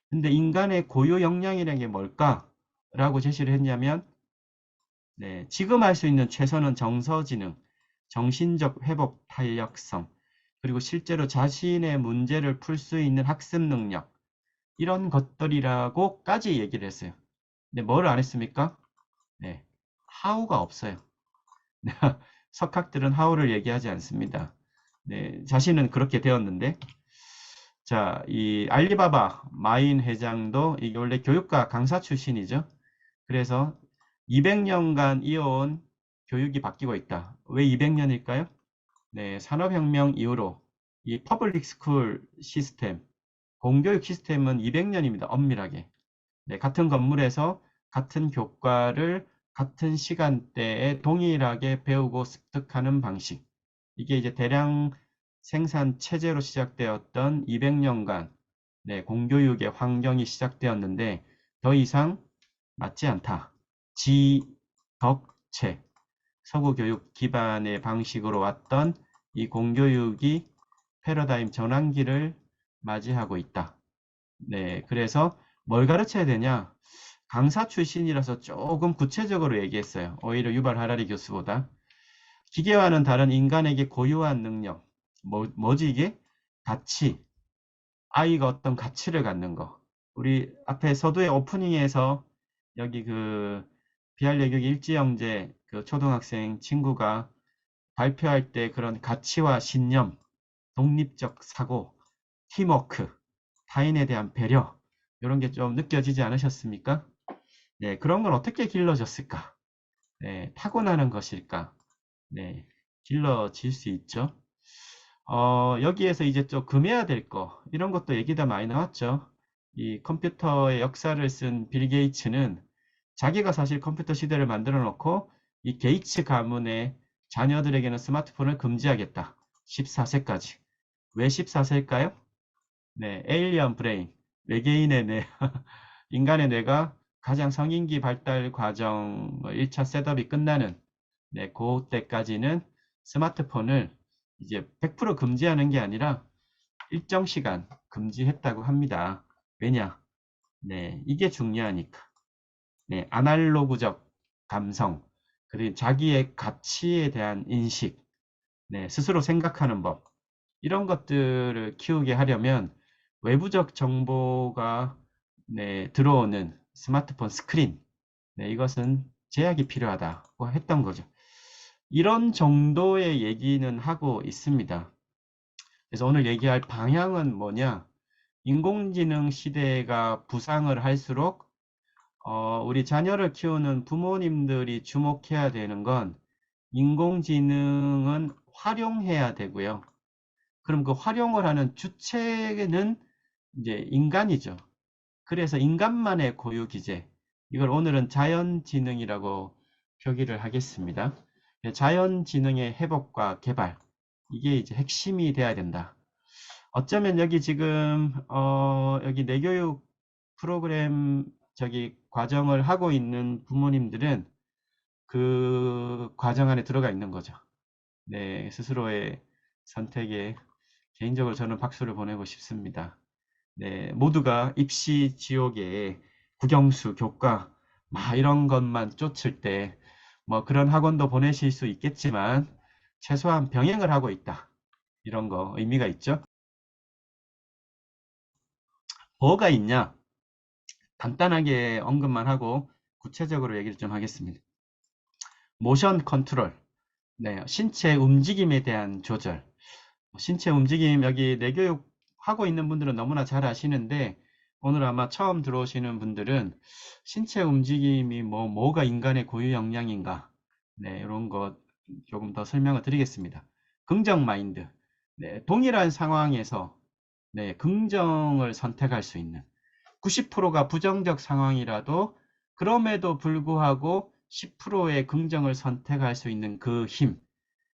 근데 인간의 고유 역량이라는 게 뭘까? 라고 제시를 했냐면, 네, 지금 할 수 있는 최선은 정서지능, 정신적 회복 탄력성, 그리고 실제로 자신의 문제를 풀 수 있는 학습 능력, 이런 것들이라고까지 얘기를 했어요. 근데 뭘 안 했습니까? 네, how가 없어요. 석학들은 how를 얘기하지 않습니다. 네, 자신은 그렇게 되었는데, 자, 이 알리바바 마인 회장도 이게 원래 교육과 강사 출신이죠. 그래서 200년간 이어온 교육이 바뀌고 있다. 왜 200년일까요? 네, 산업혁명 이후로 이 퍼블릭 스쿨 시스템, 공교육 시스템은 200년입니다. 엄밀하게. 네, 같은 건물에서 같은 교과를 같은 시간대에 동일하게 배우고 습득하는 방식. 이게 이제 대량 생산 체제로 시작되었던 200년간 공교육의 환경이 시작되었는데 더 이상 맞지 않다. 지덕체, 서구 교육 기반의 방식으로 왔던 이 공교육이 패러다임 전환기를 맞이하고 있다. 네, 그래서 뭘 가르쳐야 되냐? 강사 출신이라서 조금 구체적으로 얘기했어요. 오히려 유발 하라리 교수보다. 기계와는 다른 인간에게 고유한 능력. 뭐지 이게? 가치. 아이가 어떤 가치를 갖는 거. 우리 앞에 서두의 오프닝에서 여기 그 비활여격 일지영재 그 초등학생 친구가 발표할 때 그런 가치와 신념, 독립적 사고, 팀워크, 타인에 대한 배려, 이런 게 좀 느껴지지 않으셨습니까? 네, 그런 건 어떻게 길러졌을까? 네, 타고나는 것일까? 네, 길러질 수 있죠. 여기에서 이제 좀 금해야 될 거, 이런 것도 얘기가 많이 나왔죠. 이 컴퓨터의 역사를 쓴 빌 게이츠는 자기가 사실 컴퓨터 시대를 만들어 놓고 이 게이츠 가문의 자녀들에게는 스마트폰을 금지하겠다. 14세까지. 왜 14세일까요? 네, 에일리언 브레인, 외계인의 뇌, 인간의 뇌가 가장 성인기 발달 과정 1차 셋업이 끝나는 그때까지는 스마트폰을 이제 100% 금지하는 게 아니라 일정 시간 금지했다고 합니다. 왜냐? 네, 이게 중요하니까. 네, 아날로그적 감성, 그리고 자기의 가치에 대한 인식, 네, 스스로 생각하는 법, 이런 것들을 키우게 하려면 외부적 정보가 들어오는 스마트폰 스크린, 이것은 제약이 필요하다고 했던 거죠. 이런 정도의 얘기는 하고 있습니다. 그래서 오늘 얘기할 방향은 뭐냐? 인공지능 시대가 부상을 할수록 우리 자녀를 키우는 부모님들이 주목해야 되는 건 인공지능은 활용해야 되고요. 그럼 그 활용을 하는 주체는 이제 인간이죠. 그래서 인간만의 고유 기제, 이걸 오늘은 자연지능이라고 표기를 하겠습니다. 자연지능의 회복과 개발, 이게 이제 핵심이 돼야 된다. 어쩌면 여기 지금 여기 내교육 프로그램 저기 과정을 하고 있는 부모님들은 그 과정 안에 들어가 있는 거죠. 네, 스스로의 선택에 개인적으로 저는 박수를 보내고 싶습니다. 네, 모두가 입시 지옥에 국영수, 교과 막 이런 것만 쫓을 때 뭐 그런 학원도 보내실 수 있겠지만 최소한 병행을 하고 있다. 이런 거 의미가 있죠. 뭐가 있냐? 간단하게 언급만 하고 구체적으로 얘기를 좀 하겠습니다. 모션 컨트롤, 네, 신체 움직임에 대한 조절. 신체 움직임 여기 내교육 하고 있는 분들은 너무나 잘 아시는데 오늘 아마 처음 들어오시는 분들은 신체 움직임이 뭐가 인간의 고유 역량인가, 네, 이런 것 조금 더 설명을 드리겠습니다. 긍정 마인드, 네, 동일한 상황에서 네, 긍정을 선택할 수 있는 90%가 부정적 상황이라도 그럼에도 불구하고 10%의 긍정을 선택할 수 있는 그 힘,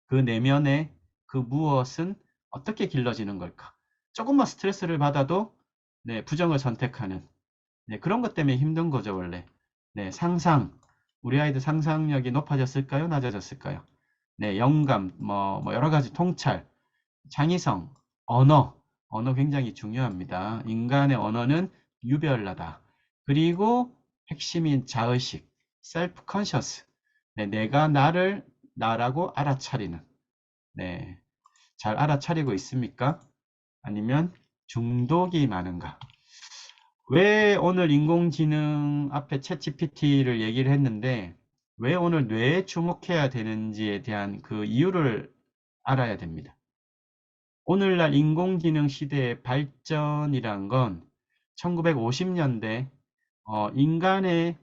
그 내면의 그 무엇은 어떻게 길러지는 걸까? 조금만 스트레스를 받아도 네, 부정을 선택하는 네, 그런 것 때문에 힘든 거죠, 원래. 네, 상상. 우리 아이들 상상력이 높아졌을까요? 낮아졌을까요? 네, 영감, 뭐 여러 가지 통찰, 창의성, 언어. 언어 굉장히 중요합니다. 인간의 언어는 유별나다. 그리고 핵심인 자의식, 셀프 컨셔스. 네, 내가 나를 나라고 알아차리는. 네, 잘 알아차리고 있습니까? 아니면 중독이 많은가? 왜 오늘 인공지능 앞에 챗GPT를 얘기를 했는데 왜 오늘 뇌에 주목해야 되는지에 대한 그 이유를 알아야 됩니다. 오늘날 인공지능 시대의 발전이란 건 1950년대 인간의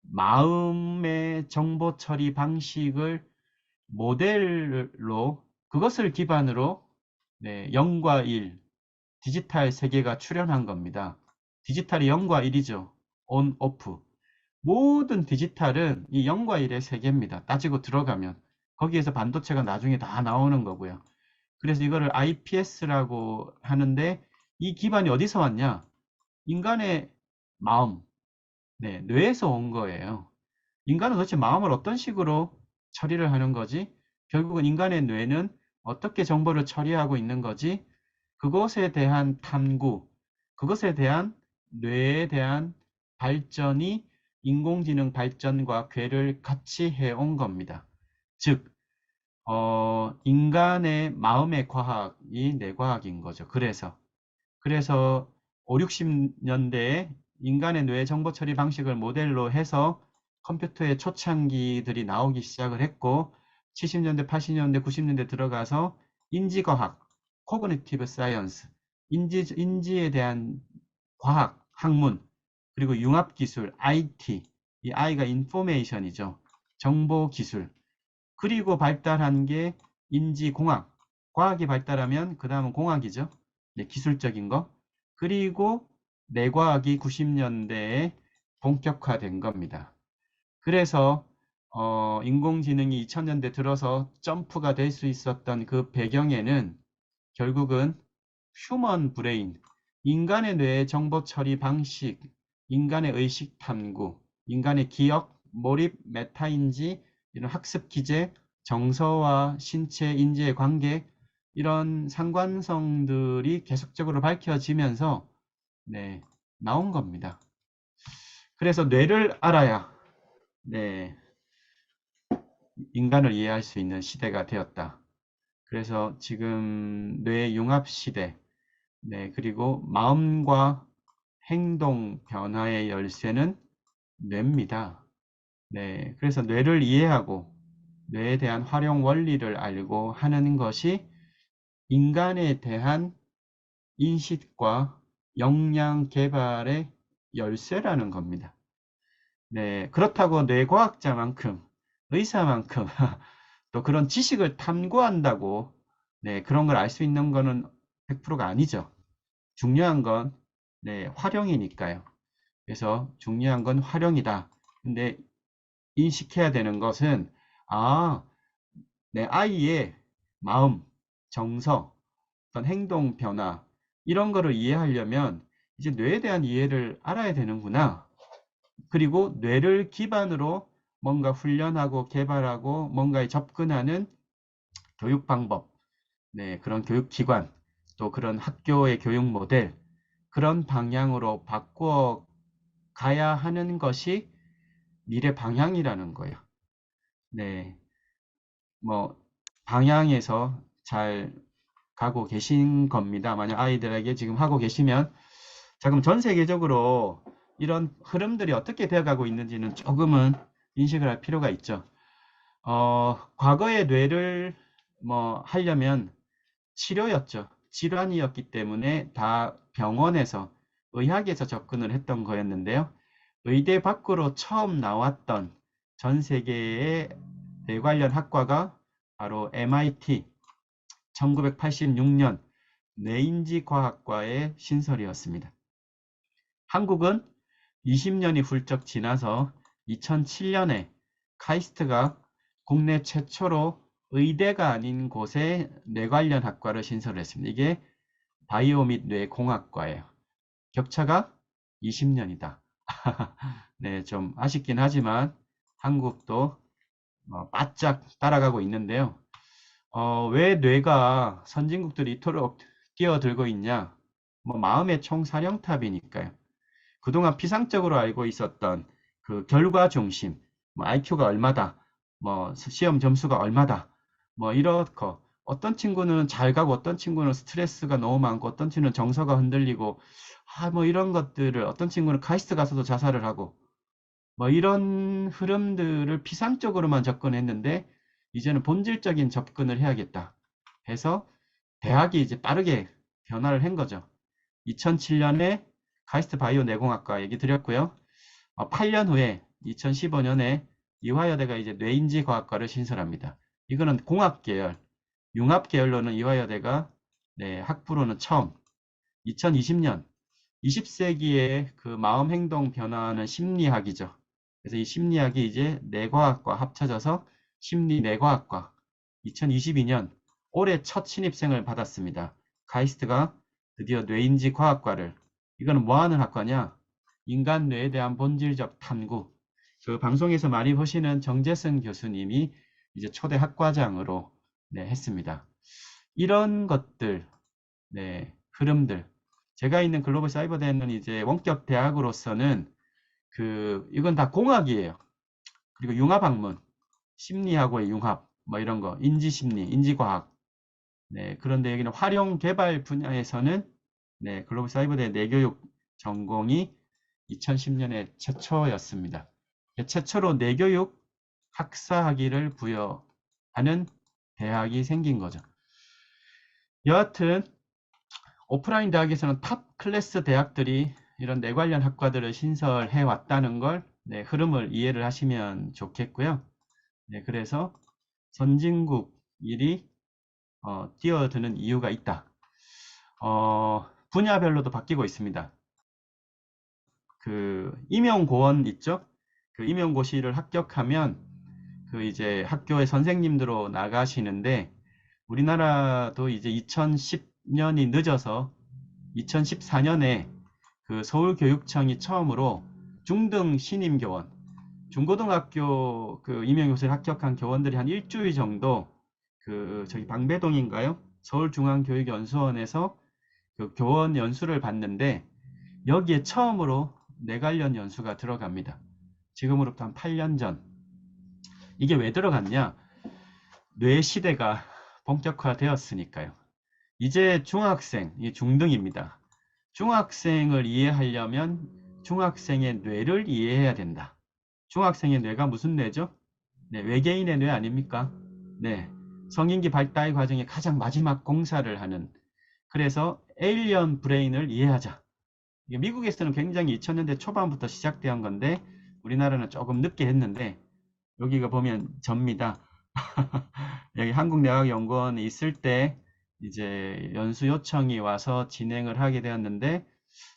마음의 정보 처리 방식을 모델로 그것을 기반으로 네, 0과 1 디지털 세계가 출현한 겁니다. 디지털이 0과 1이죠. 온, 오프. 모든 디지털은 이 0과 1의 세계입니다. 따지고 들어가면. 거기에서 반도체가 나중에 다 나오는 거고요. 그래서 이거를 IPS라고 하는데 이 기반이 어디서 왔냐? 인간의 마음, 네, 뇌에서 온 거예요. 인간은 도대체 마음을 어떤 식으로 처리를 하는 거지? 결국은 인간의 뇌는 어떻게 정보를 처리하고 있는 거지? 그것에 대한 탐구, 그것에 대한 뇌에 대한 발전이 인공지능 발전과 궤를 같이 해온 겁니다. 즉, 인간의 마음의 과학이 뇌과학인 거죠. 그래서 5, 60년대에 인간의 뇌 정보 처리 방식을 모델로 해서 컴퓨터의 초창기들이 나오기 시작을 했고 70년대, 80년대, 90년대 들어가서 인지과학, 코그니티브 사이언스, 인지에 대한 과학, 학문, 그리고 융합기술, IT, 이 I가 인포메이션이죠. 정보기술, 그리고 발달한 게 인지공학, 과학이 발달하면 그 다음은 공학이죠. 네, 기술적인 거. 그리고 내과학이 90년대에 본격화된 겁니다. 그래서 인공지능이 2000년대 들어서 점프가 될 수 있었던 그 배경에는 결국은 휴먼 브레인, 인간의 뇌의 정보 처리 방식, 인간의 의식 탐구, 인간의 기억, 몰입, 메타인지, 이런 학습 기제, 정서와 신체, 인지의 관계, 이런 상관성들이 계속적으로 밝혀지면서 네, 나온 겁니다. 그래서 뇌를 알아야 네, 인간을 이해할 수 있는 시대가 되었다. 그래서 지금 뇌 융합 시대, 네, 그리고 마음과 행동 변화의 열쇠는 뇌입니다. 네, 그래서 뇌를 이해하고 뇌에 대한 활용 원리를 알고 하는 것이 인간에 대한 인식과 역량 개발의 열쇠라는 겁니다. 네, 그렇다고 뇌과학자만큼, 의사만큼 또 그런 지식을 탐구한다고 네, 그런 걸 알 수 있는 거는 100%가 아니죠. 중요한 건 네, 활용이니까요. 그래서 중요한 건 활용이다. 근데 인식해야 되는 것은 아, 내 아이의 마음, 정서, 어떤 행동 변화 이런 거를 이해하려면 이제 뇌에 대한 이해를 알아야 되는구나. 그리고 뇌를 기반으로 뭔가 훈련하고 개발하고 뭔가에 접근하는 교육 방법, 네, 그런 교육 기관, 또 그런 학교의 교육 모델, 그런 방향으로 바꾸어 가야 하는 것이 미래 방향이라는 거예요. 네, 뭐 방향에서 잘 가고 계신 겁니다. 만약 아이들에게 지금 하고 계시면 자, 그럼 전 세계적으로 이런 흐름들이 어떻게 되어가고 있는지는 조금은 인식을 할 필요가 있죠. 과거의 뇌를 뭐 하려면 치료였죠. 질환이었기 때문에 다 병원에서, 의학에서 접근을 했던 거였는데요. 의대 밖으로 처음 나왔던 전 세계의 뇌 관련 학과가 바로 MIT 1986년 뇌인지과학과의 신설이었습니다. 한국은 20년이 훌쩍 지나서 2007년에 카이스트가 국내 최초로 의대가 아닌 곳에 뇌 관련 학과를 신설했습니다. 이게 바이오 및 뇌공학과예요. 격차가 20년이다. 네, 좀 아쉽긴 하지만 한국도 바짝 따라가고 있는데요. 왜 뇌가 선진국들이 이토록 뛰어들고 있냐? 뭐 마음의 총사령탑이니까요. 그동안 피상적으로 알고 있었던 그 결과 중심, 뭐 IQ가 얼마다, 뭐 시험 점수가 얼마다, 뭐 이렇고 어떤 친구는 잘 가고 어떤 친구는 스트레스가 너무 많고 어떤 친구는 정서가 흔들리고 뭐 이런 것들을 어떤 친구는 카이스트 가서도 자살을 하고 뭐 이런 흐름들을 피상적으로만 접근했는데 이제는 본질적인 접근을 해야겠다 해서 대학이 이제 빠르게 변화를 한 거죠. 2007년에 카이스트 바이오 내공학과 얘기 드렸고요. 8년 후에 2015년에 이화여대가 이제 뇌인지과학과를 신설합니다. 이거는 공학 계열, 융합 계열로는 이화여대가 네, 학부로는 처음. 2020년 20세기의 그 마음 행동 변화는 심리학이죠. 그래서 이 심리학이 이제 뇌과학과 합쳐져서 심리뇌과학과. 2022년 올해 첫 신입생을 받았습니다. 카이스트가 드디어 뇌인지 과학과를. 이거는 뭐 하는 학과냐? 인간 뇌에 대한 본질적 탐구. 그 방송에서 많이 보시는 정재승 교수님이 이제 초대 학과장으로 네, 했습니다. 이런 것들, 네, 흐름들. 제가 있는 글로벌 사이버대는 이제 원격 대학으로서는 이건 다 공학이에요. 그리고 융합학문, 심리하고의 융합, 뭐 이런 거, 인지심리, 인지과학. 네, 그런데 여기는 활용 개발 분야에서는 네, 글로벌 사이버대 내교육 전공이 2010년에 최초였습니다. 최초로 내교육 학사 학위를 부여하는 대학이 생긴 거죠. 여하튼 오프라인 대학에서는 탑 클래스 대학들이 이런 뇌 관련 학과들을 신설해 왔다는 걸 네, 흐름을 이해를 하시면 좋겠고요. 네, 그래서 선진국 일이 뛰어드는 이유가 있다. 분야별로도 바뀌고 있습니다. 그 임용고원 있죠? 그 임용고시를 합격하면 그 이제 학교의 선생님들로 나가시는데 우리나라도 이제 2010년이 늦어서 2014년에 그 서울교육청이 처음으로 중등 신임교원, 중고등학교 그 임용고시를 합격한 교원들이 한 일주일 정도 저기 방배동인가요? 서울중앙교육연수원에서 그 교원 연수를 받는데 여기에 처음으로 뇌 관련 연수가 들어갑니다. 지금으로부터 한 8년 전. 이게 왜 들어갔냐? 뇌 시대가 본격화되었으니까요. 이제 중학생, 이 중등입니다. 중학생을 이해하려면 중학생의 뇌를 이해해야 된다. 중학생의 뇌가 무슨 뇌죠? 네, 외계인의 뇌 아닙니까? 네, 성인기 발달 과정의 가장 마지막 공사를 하는. 그래서 에일리언 브레인을 이해하자. 이게 미국에서는 굉장히 2000년대 초반부터 시작된 건데 우리나라는 조금 늦게 했는데 여기가 보면 접니다. 여기 한국내학연구원에 있을 때 이제 연수 요청이 와서 진행을 하게 되었는데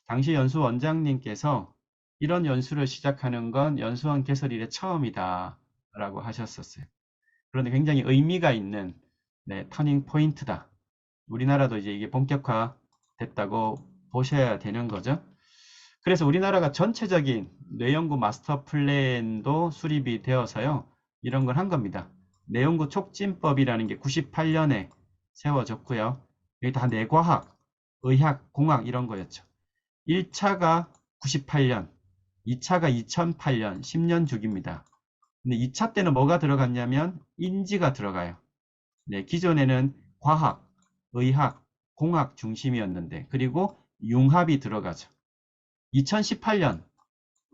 당시 연수 원장님께서 이런 연수를 시작하는 건 연수원 개설 이래 처음이다 라고 하셨었어요. 그런데 굉장히 의미가 있는 네, 터닝 포인트다. 우리나라도 이제 이게 본격화 됐다고 보셔야 되는 거죠. 그래서 우리나라가 전체적인 뇌연구 마스터 플랜도 수립이 되어서요. 이런 걸 한 겁니다. 뇌연구 촉진법이라는 게 98년에 세워졌고요. 여기 다 뇌과학, 의학, 공학 이런 거였죠. 1차가 98년, 2차가 2008년, 10년 주기입니다. 근데 2차 때는 뭐가 들어갔냐면 인지가 들어가요. 네, 기존에는 과학, 의학, 공학 중심이었는데 그리고 융합이 들어가죠. 2018년,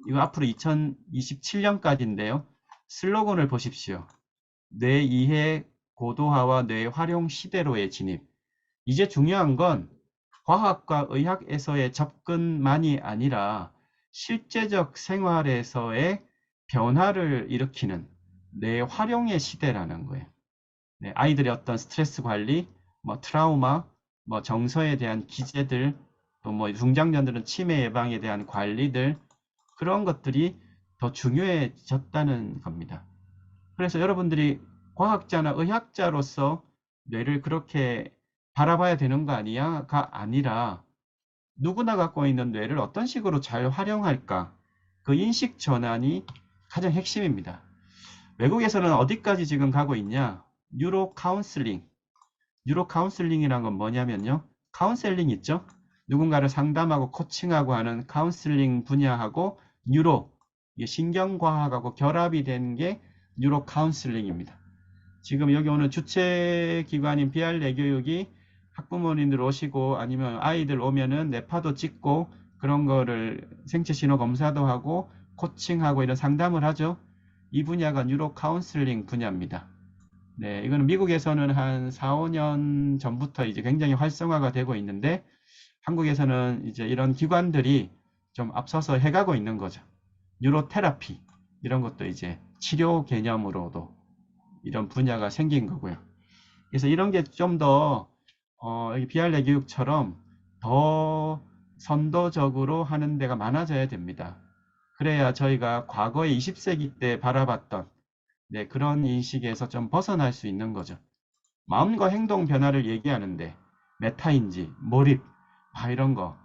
이거 앞으로 2027년까지인데요. 슬로건을 보십시오. 뇌 이해 고도화와 뇌 활용 시대로의 진입. 이제 중요한 건 과학과 의학에서의 접근만이 아니라 실제적 생활에서의 변화를 일으키는 뇌 활용의 시대라는 거예요. 네, 아이들의 어떤 스트레스 관리, 뭐 트라우마, 뭐 정서에 대한 기제들, 또 뭐 중장년들은 치매 예방에 대한 관리들, 그런 것들이 더 중요해졌다는 겁니다. 그래서 여러분들이 과학자나 의학자로서 뇌를 그렇게 바라봐야 되는 거 아니야가 아니라 누구나 갖고 있는 뇌를 어떤 식으로 잘 활용할까, 그 인식 전환이 가장 핵심입니다. 외국에서는 어디까지 지금 가고 있냐? 뉴로 카운슬링. 뉴로 카운슬링이란 건 뭐냐면요. 카운셀링 있죠? 누군가를 상담하고 코칭하고 하는 카운슬링 분야하고 뉴로, 신경과학하고 결합이 된 게 뉴로 카운슬링입니다. 지금 여기 오는 주최기관인 비알레교육이 학부모님들 오시고 아니면 아이들 오면은 뇌파도 찍고 그런 거를 생체 신호 검사도 하고 코칭하고 이런 상담을 하죠. 이 분야가 뉴로 카운슬링 분야입니다. 네, 이거는 미국에서는 한 4, 5년 전부터 이제 굉장히 활성화가 되고 있는데 한국에서는 이제 이런 기관들이 좀 앞서서 해가고 있는 거죠. 뉴로테라피 이런 것도 이제 치료 개념으로도 이런 분야가 생긴 거고요. 그래서 이런 게 좀 더 여기 비알레 교육처럼 더 선도적으로 하는 데가 많아져야 됩니다. 그래야 저희가 과거에 20세기 때 바라봤던 네, 그런 인식에서 좀 벗어날 수 있는 거죠. 마음과 행동 변화를 얘기하는데 메타인지, 몰입, 이런 거.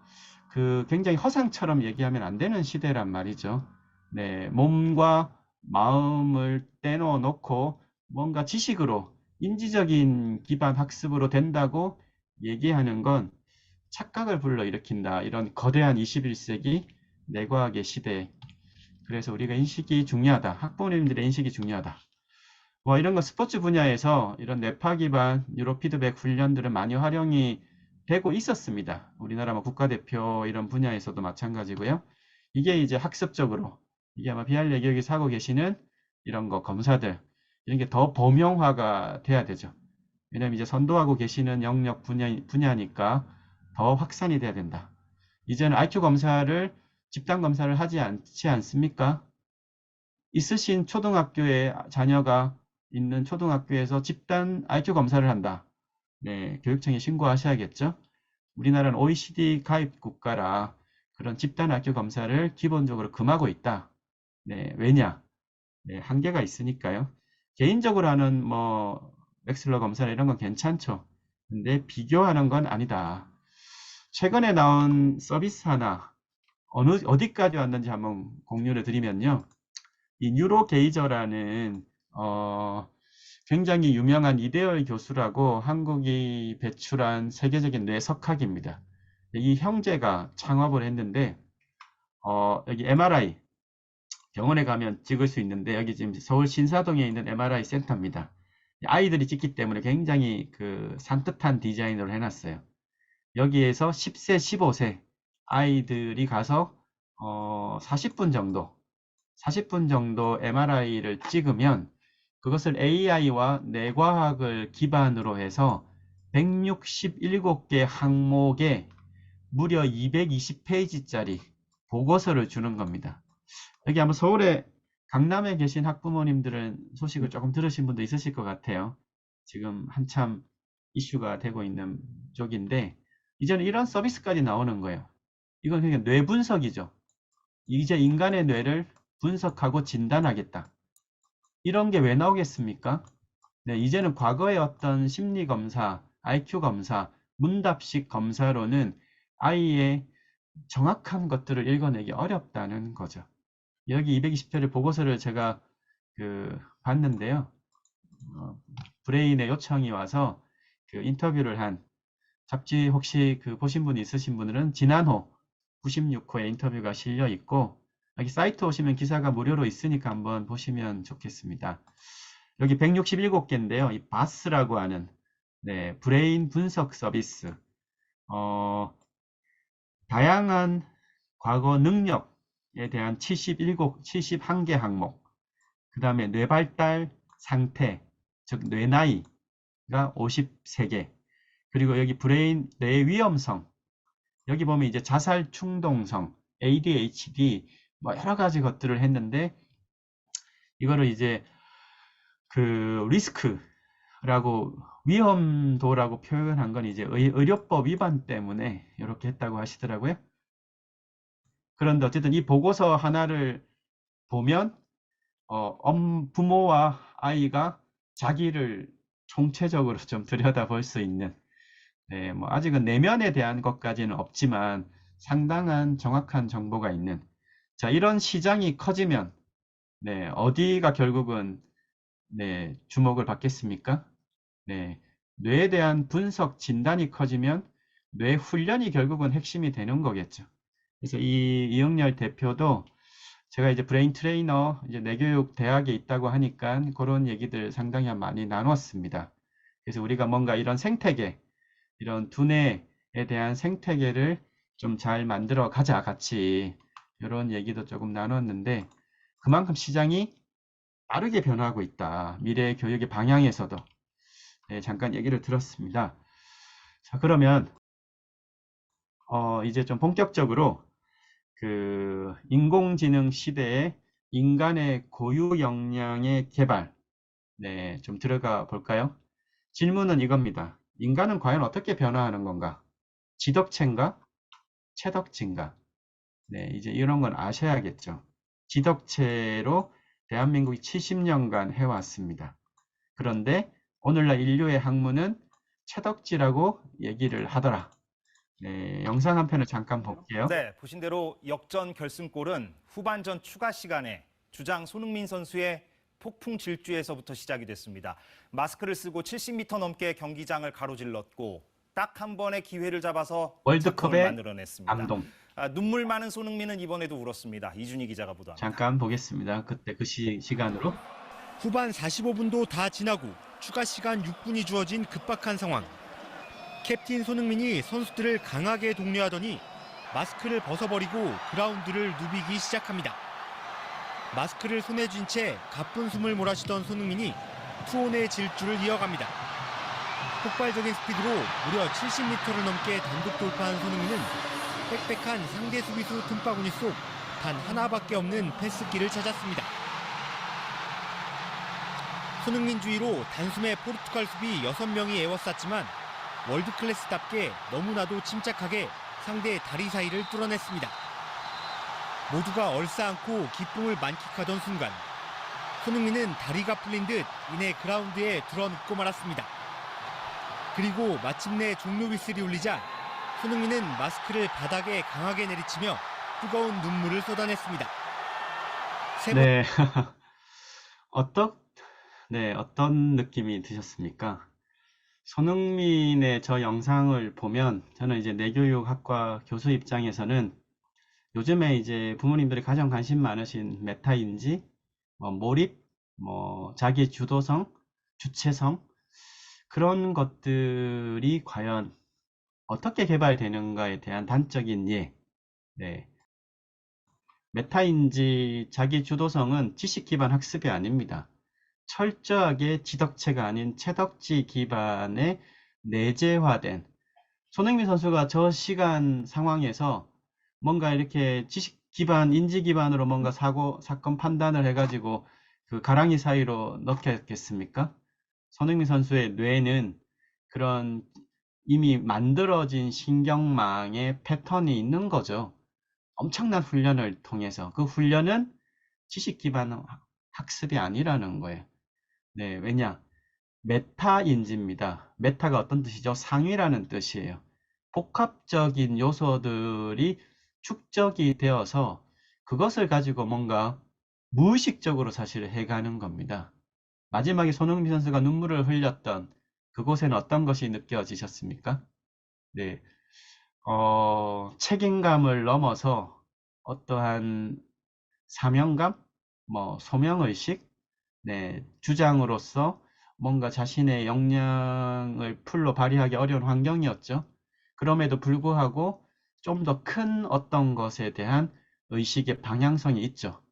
그 굉장히 허상처럼 얘기하면 안 되는 시대란 말이죠. 네, 몸과 마음을 떼놓아 놓고 뭔가 지식으로 인지적인 기반 학습으로 된다고 얘기하는 건 착각을 불러일으킨다. 이런 거대한 21세기 내과학의 시대. 그래서 우리가 인식이 중요하다. 학부모님들의 인식이 중요하다. 뭐 이런 거 스포츠 분야에서 이런 뇌파 기반 뉴로 피드백 훈련들은 많이 활용이 되고 있었습니다. 우리나라 뭐 국가대표 이런 분야에서도 마찬가지고요. 이게 이제 학습적으로 이게 아마 비알레 교육에서 하고 계시는 이런 거 검사들 이런 게 더 범용화가 돼야 되죠. 왜냐면 이제 선도하고 계시는 영역 분야니까 더 확산이 돼야 된다. 이제는 IQ 검사를 집단 검사를 하지 않지 않습니까? 있으신 초등학교에 자녀가 있는 초등학교에서 집단 IQ 검사를 한다. 네, 교육청에 신고하셔야겠죠. 우리나라는 OECD 가입 국가라 그런 집단 IQ 검사를 기본적으로 금하고 있다. 네, 왜냐? 네, 한계가 있으니까요. 개인적으로 하는 뭐 맥슬러 검사나 이런 건 괜찮죠. 근데 비교하는 건 아니다. 최근에 나온 서비스 하나 어디까지 왔는지 한번 공유를 드리면요. 이 뉴로 게이저라는 굉장히 유명한 이대열 교수라고 한국이 배출한 세계적인 뇌석학입니다. 이 형제가 창업을 했는데 여기 MRI 병원에 가면 찍을 수 있는데 여기 지금 서울 신사동에 있는 MRI 센터입니다. 아이들이 찍기 때문에 굉장히 그 산뜻한 디자인으로 해놨어요. 여기에서 10세, 15세 아이들이 가서 40분 정도 MRI를 찍으면 그것을 AI와 뇌과학을 기반으로 해서 167개 항목에 무려 220페이지짜리 보고서를 주는 겁니다. 여기 아마 서울에 강남에 계신 학부모님들은 소식을 조금 들으신 분도 있으실 것 같아요. 지금 한참 이슈가 되고 있는 쪽인데 이제는 이런 서비스까지 나오는 거예요. 이건 그냥 뇌 분석이죠. 이제 인간의 뇌를 분석하고 진단하겠다. 이런 게 왜 나오겠습니까? 네, 이제는 과거의 어떤 심리 검사, IQ 검사, 문답식 검사로는 아이의 정확한 것들을 읽어내기 어렵다는 거죠. 여기 220페이지 보고서를 제가 봤는데요. 브레인의 요청이 와서 인터뷰를 한 잡지 혹시 보신 분 있으신 분들은 지난호 96호에 인터뷰가 실려 있고, 여기 사이트 오시면 기사가 무료로 있으니까 한번 보시면 좋겠습니다. 여기 167개인데요. 이 바스라고 하는 브레인 분석 서비스, 다양한 과거 능력에 대한 71개 항목, 그 다음에 뇌발달 상태, 즉 뇌나이가 53개, 그리고 여기 브레인 뇌 위험성, 여기 보면 이제 자살 충동성, ADHD, 뭐 여러 가지 것들을 했는데, 이거를 이제 리스크라고, 위험도라고 표현한 건 이제 의료법 위반 때문에 이렇게 했다고 하시더라고요. 그런데 어쨌든 이 보고서 하나를 보면 부모와 아이가 자기를 총체적으로 좀 들여다볼 수 있는, 뭐 아직은 내면에 대한 것까지는 없지만 상당한 정확한 정보가 있는, 자, 이런 시장이 커지면 어디가 결국은 주목을 받겠습니까? 뇌에 대한 분석 진단이 커지면 뇌 훈련이 결국은 핵심이 되는 거겠죠. 그래서 이영렬 대표도 제가 이제 브레인 트레이너, 이제 뇌교육 대학에 있다고 하니까 그런 얘기들 상당히 많이 나눴습니다. 그래서 우리가 뭔가 이런 생태계, 이런 두뇌에 대한 생태계를 좀 잘 만들어 가자, 같이. 이런 얘기도 조금 나눴는데, 그만큼 시장이 빠르게 변화하고 있다. 미래 교육의 방향에서도. 잠깐 얘기를 들었습니다. 자, 그러면 이제 좀 본격적으로 인공지능 시대에 인간의 고유 역량의 개발, 좀 들어가 볼까요? 질문은 이겁니다. 인간은 과연 어떻게 변화하는 건가? 지덕체인가? 체덕체인가? 이제 이런 건 아셔야겠죠. 지덕체로 대한민국이 70년간 해왔습니다. 그런데 오늘날 인류의 학문은 체덕지라고 얘기를 하더라. 영상 한 편을 잠깐 볼게요. 네, 보신 대로 역전 결승골은 후반전 추가 시간에 주장 손흥민 선수의 폭풍 질주에서부터 시작이 됐습니다. 마스크를 쓰고 70m 넘게 경기장을 가로질렀고 딱 한 번의 기회를 잡아서 월드컵의 만들어냈습니다. 감동. 눈물 많은 손흥민은 이번에도 울었습니다. 이준희 기자가 보도합니다. 잠깐 보겠습니다. 그때 시간으로. 후반 45분도 다 지나고 추가 시간 6분이 주어진 급박한 상황. 캡틴 손흥민이 선수들을 강하게 독려하더니 마스크를 벗어버리고 그라운드를 누비기 시작합니다. 마스크를 손에 쥔 채 가쁜 숨을 몰아쉬던 손흥민이 투혼의 질주를 이어갑니다. 폭발적인 스피드로 무려 70m를 넘게 단독 돌파한 손흥민은 빽빽한 상대 수비수 틈바구니 속 단 하나밖에 없는 패스길을 찾았습니다. 손흥민 주위로 단숨에 포르투갈 수비 6명이 에워쌌지만 월드클래스답게 너무나도 침착하게 상대의 다리 사이를 뚫어냈습니다. 모두가 얼싸안고 기쁨을 만끽하던 순간 손흥민은 다리가 풀린 듯 이내 그라운드에 드러눕고 말았습니다. 그리고 마침내 종료 휘슬이 울리자 손흥민은 마스크를 바닥에 강하게 내리치며 뜨거운 눈물을 쏟아냈습니다. 네. 어떤 느낌이 드셨습니까? 손흥민의 저 영상을 보면 저는 이제 뇌교육학과 교수 입장에서는 요즘에 이제 부모님들이 가장 관심 많으신 메타인지, 몰입, 자기 주도성, 주체성, 그런 것들이 과연 어떻게 개발되는가에 대한 단적인 예. 메타인지 자기 주도성은 지식 기반 학습이 아닙니다. 철저하게 지덕체가 아닌 체덕지 기반의 내재화된, 손흥민 선수가 저 시간 상황에서 뭔가 이렇게 지식 기반, 인지 기반으로 뭔가 사건 판단을 해가지고 가랑이 사이로 넣겠습니까? 손흥민 선수의 뇌는 그런 이미 만들어진 신경망의 패턴이 있는 거죠. 엄청난 훈련을 통해서. 그 훈련은 지식 기반 학습이 아니라는 거예요. 왜냐? 메타인지입니다. 메타가 어떤 뜻이죠? 상위라는 뜻이에요. 복합적인 요소들이 축적이 되어서 그것을 가지고 뭔가 무의식적으로 사실 해가는 겁니다. 마지막에 손흥민 선수가 눈물을 흘렸던 그곳에는 어떤 것이 느껴지셨습니까? 네, 책임감을 넘어서 어떠한 사명감, 소명의식, 네, 주장으로서 뭔가 자신의 역량을 풀로 발휘하기 어려운 환경이었죠. 그럼에도 불구하고 좀 더 큰 어떤 것에 대한 의식의 방향성이 있죠.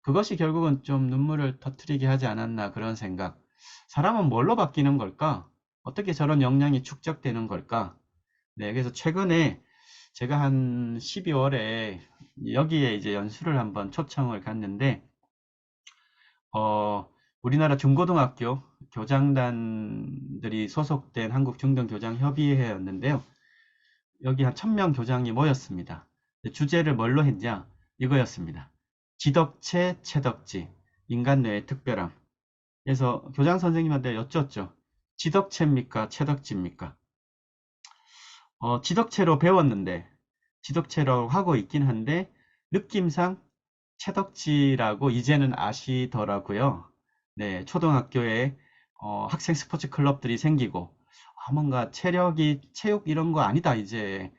그것이 결국은 좀 눈물을 터뜨리게 하지 않았나 그런 생각. 사람은 뭘로 바뀌는 걸까? 어떻게 저런 역량이 축적되는 걸까? 네, 그래서 최근에 제가 한 12월에 여기에 이제 연수를 한번 초청을 갔는데, 우리나라 중고등학교 교장단들이 소속된 한국중등교장협의회였는데요. 여기 한 1000명 교장이 모였습니다. 주제를 뭘로 했냐? 이거였습니다. 지덕체, 채덕지, 인간 뇌의 특별함. 그래서 교장 선생님한테 여쭙죠. 지덕체입니까? 채덕지입니까? 지덕체로 배웠는데, 지덕체라고 하고 있긴 한데, 느낌상 채덕지라고 이제는 아시더라고요. 네, 초등학교에 학생 스포츠 클럽들이 생기고, 뭔가 체육 이런 거 아니다. 이제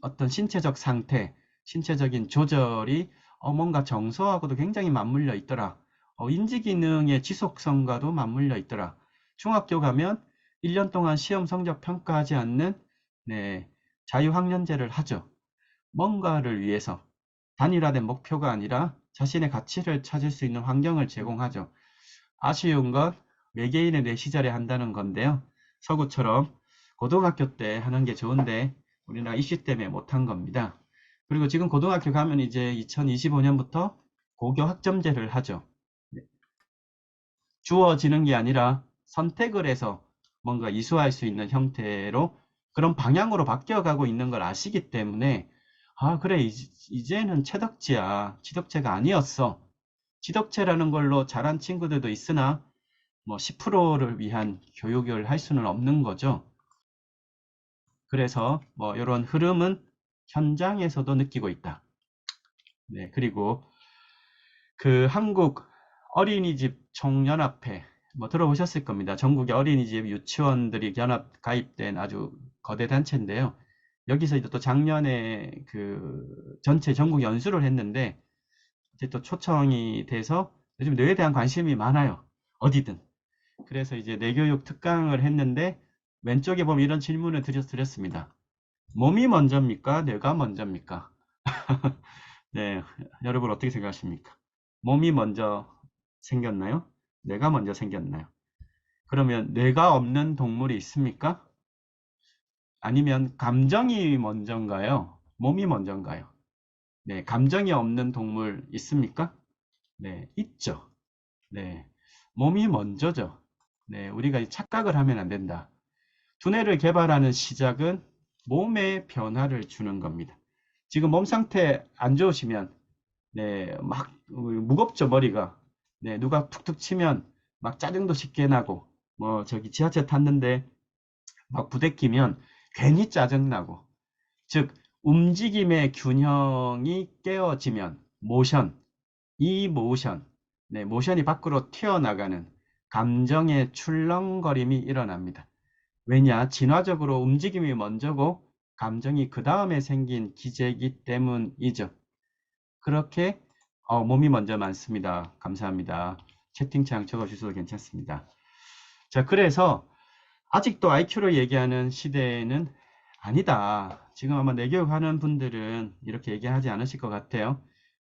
어떤 신체적 상태, 신체적인 조절이 뭔가 정서하고도 굉장히 맞물려 있더라. 인지 기능의 지속성과도 맞물려 있더라. 중학교 가면 1년 동안 시험 성적 평가하지 않는 네, 자유학년제를 하죠. 뭔가를 위해서 단일화된 목표가 아니라 자신의 가치를 찾을 수 있는 환경을 제공하죠. 아쉬운 건 외계인의 내 시절에 한다는 건데요. 서구처럼 고등학교 때 하는 게 좋은데 우리나라 이슈 때문에 못한 겁니다. 그리고 지금 고등학교 가면 이제 2025년부터 고교 학점제를 하죠. 주어지는 게 아니라 선택을 해서 뭔가 이수할 수 있는 형태로 그런 방향으로 바뀌어가고 있는 걸 아시기 때문에 그래 이제는 채덕지야. 지덕체가 아니었어. 지덕체라는 걸로 자란 친구들도 있으나 10%를 위한 교육을 할 수는 없는 거죠. 그래서 이런 흐름은 현장에서도 느끼고 있다. 네, 그리고 그 한국 어린이집 총연합회 들어보셨을 겁니다. 전국의 어린이집 유치원들이 연합 가입된 아주 거대 단체인데요. 여기서 이제 또 작년에 그 전체 전국 연수를 했는데 이제 또 초청이 돼서 요즘 뇌에 대한 관심이 많아요. 어디든. 그래서 이제 뇌교육 특강을 했는데 왼쪽에 보면 이런 질문을 드렸습니다. 몸이 먼저입니까? 뇌가 먼저입니까? 네, 여러분 어떻게 생각하십니까? 몸이 먼저 생겼나요? 뇌가 먼저 생겼나요? 그러면 뇌가 없는 동물이 있습니까? 아니면 감정이 먼저인가요? 몸이 먼저인가요? 네, 감정이 없는 동물 있습니까? 네, 있죠. 네, 몸이 먼저죠. 네, 우리가 착각을 하면 안 된다. 두뇌를 개발하는 시작은 몸에 변화를 주는 겁니다. 지금 몸 상태 안 좋으시면, 네, 막 무겁죠, 머리가. 네, 누가 툭툭 치면 막 짜증도 쉽게 나고, 저기 지하철 탔는데 막 부대끼면 괜히 짜증나고, 즉, 움직임의 균형이 깨어지면, 이 모션, 네, 모션이 밖으로 튀어나가는 감정의 출렁거림이 일어납니다. 왜냐? 진화적으로 움직임이 먼저고 감정이 그 다음에 생긴 기제이기 때문이죠. 그렇게 몸이 먼저 많습니다. 감사합니다. 채팅창 적어주셔도 괜찮습니다. 자, 그래서 아직도 IQ를 얘기하는 시대는 아니다. 지금 아마 내교육하는 분들은 이렇게 얘기하지 않으실 것 같아요.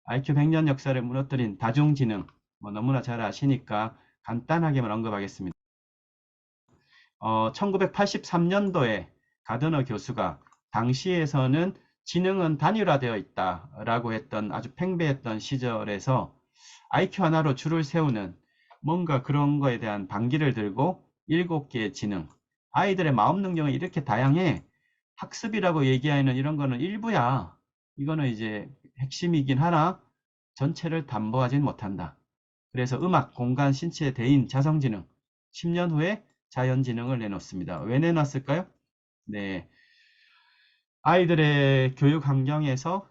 IQ 100년 역사를 무너뜨린 다중지능, 너무나 잘 아시니까 간단하게만 언급하겠습니다. 1983년도에 가드너 교수가 당시에서는 지능은 단일화되어 있다라고 했던 아주 팽배했던 시절에서 IQ 하나로 줄을 세우는 뭔가 그런 거에 대한 반기를 들고 7개의 지능, 아이들의 마음 능력은 이렇게 다양해. 학습이라고 얘기하는 이런 거는 일부야. 이거는 이제 핵심이긴 하나 전체를 담보하진 못한다. 그래서 음악, 공간, 신체, 대인, 자성지능 10년 후에 자연지능을 내놓습니다. 왜 내놨을까요? 네, 아이들의 교육 환경에서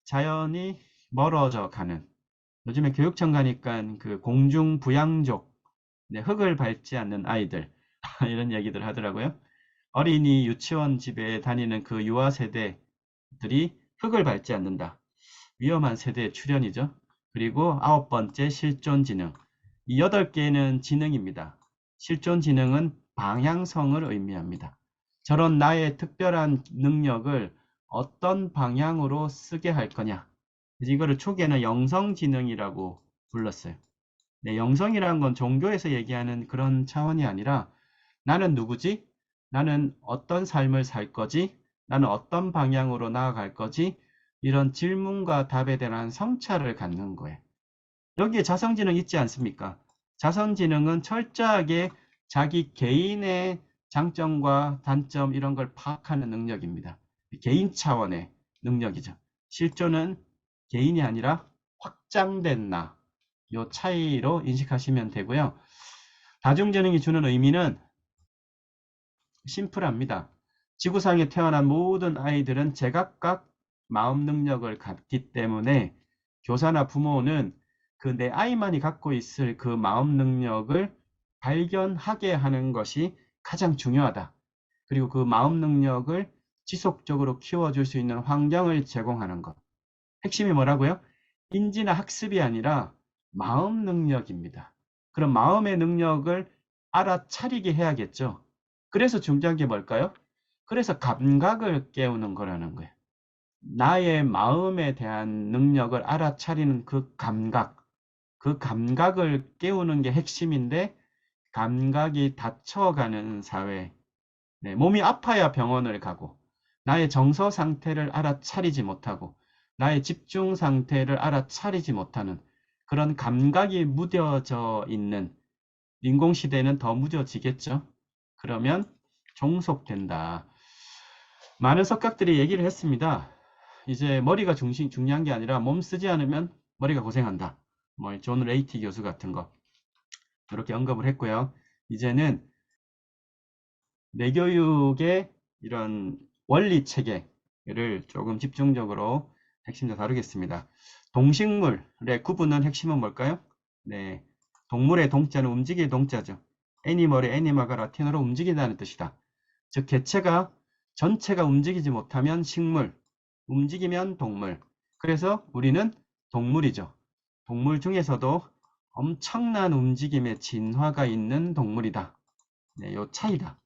자연이 멀어져 가는, 요즘에 교육청 가니까 그 공중부양족, 네, 흙을 밟지 않는 아이들 이런 얘기들 하더라고요. 어린이 유치원 집에 다니는 그 유아 세대들이 흙을 밟지 않는다. 위험한 세대의 출현이죠. 그리고 9번째 실존지능. 이 8개는 지능입니다. 실존지능은 방향성을 의미합니다. 저런 나의 특별한 능력을 어떤 방향으로 쓰게 할 거냐. 이거를 초기에는 영성지능이라고 불렀어요. 네, 영성이라는 건 종교에서 얘기하는 그런 차원이 아니라 나는 누구지? 나는 어떤 삶을 살 거지? 나는 어떤 방향으로 나아갈 거지? 이런 질문과 답에 대한 성찰을 갖는 거예요. 여기에 자성지능 있지 않습니까? 자성지능은 철저하게 자기 개인의 장점과 단점 이런 걸 파악하는 능력입니다. 개인 차원의 능력이죠. 실존은 개인이 아니라 확장된 나, 요 차이로 인식하시면 되고요. 다중지능이 주는 의미는 심플합니다. 지구상에 태어난 모든 아이들은 제각각 마음 능력을 갖기 때문에 교사나 부모는 그 내 아이만이 갖고 있을 그 마음 능력을 발견하게 하는 것이 가장 중요하다. 그리고 그 마음 능력을 지속적으로 키워줄 수 있는 환경을 제공하는 것. 핵심이 뭐라고요? 인지나 학습이 아니라 마음 능력입니다. 그럼 마음의 능력을 알아차리게 해야겠죠. 그래서 중요한 게 뭘까요? 그래서 감각을 깨우는 거라는 거예요. 나의 마음에 대한 능력을 알아차리는 그 감각을 깨우는 게 핵심인데, 감각이 닫혀가는 사회. 네, 몸이 아파야 병원을 가고, 나의 정서 상태를 알아차리지 못하고, 나의 집중 상태를 알아차리지 못하는 그런 감각이 무뎌져 있는 인공시대는 더 무뎌지겠죠. 그러면 종속된다. 많은 석학들이 얘기를 했습니다. 이제 머리가 중요한 게 아니라 몸 쓰지 않으면 머리가 고생한다. 뭐 존 레이티 교수 같은 거 이렇게 언급을 했고요. 이제는 뇌교육의 이런 원리 체계를 조금 집중적으로 핵심적으로 다루겠습니다. 동식물의 구분은 핵심은 뭘까요? 네, 동물의 동자는 움직일 동자죠. 애니멀의 애니마가 라틴어로 움직이다는 뜻이다. 즉 개체가 전체가 움직이지 못하면 식물, 움직이면 동물. 그래서 우리는 동물이죠. 동물 중에서도 엄청난 움직임의 진화가 있는 동물이다. 네, 요 차이다.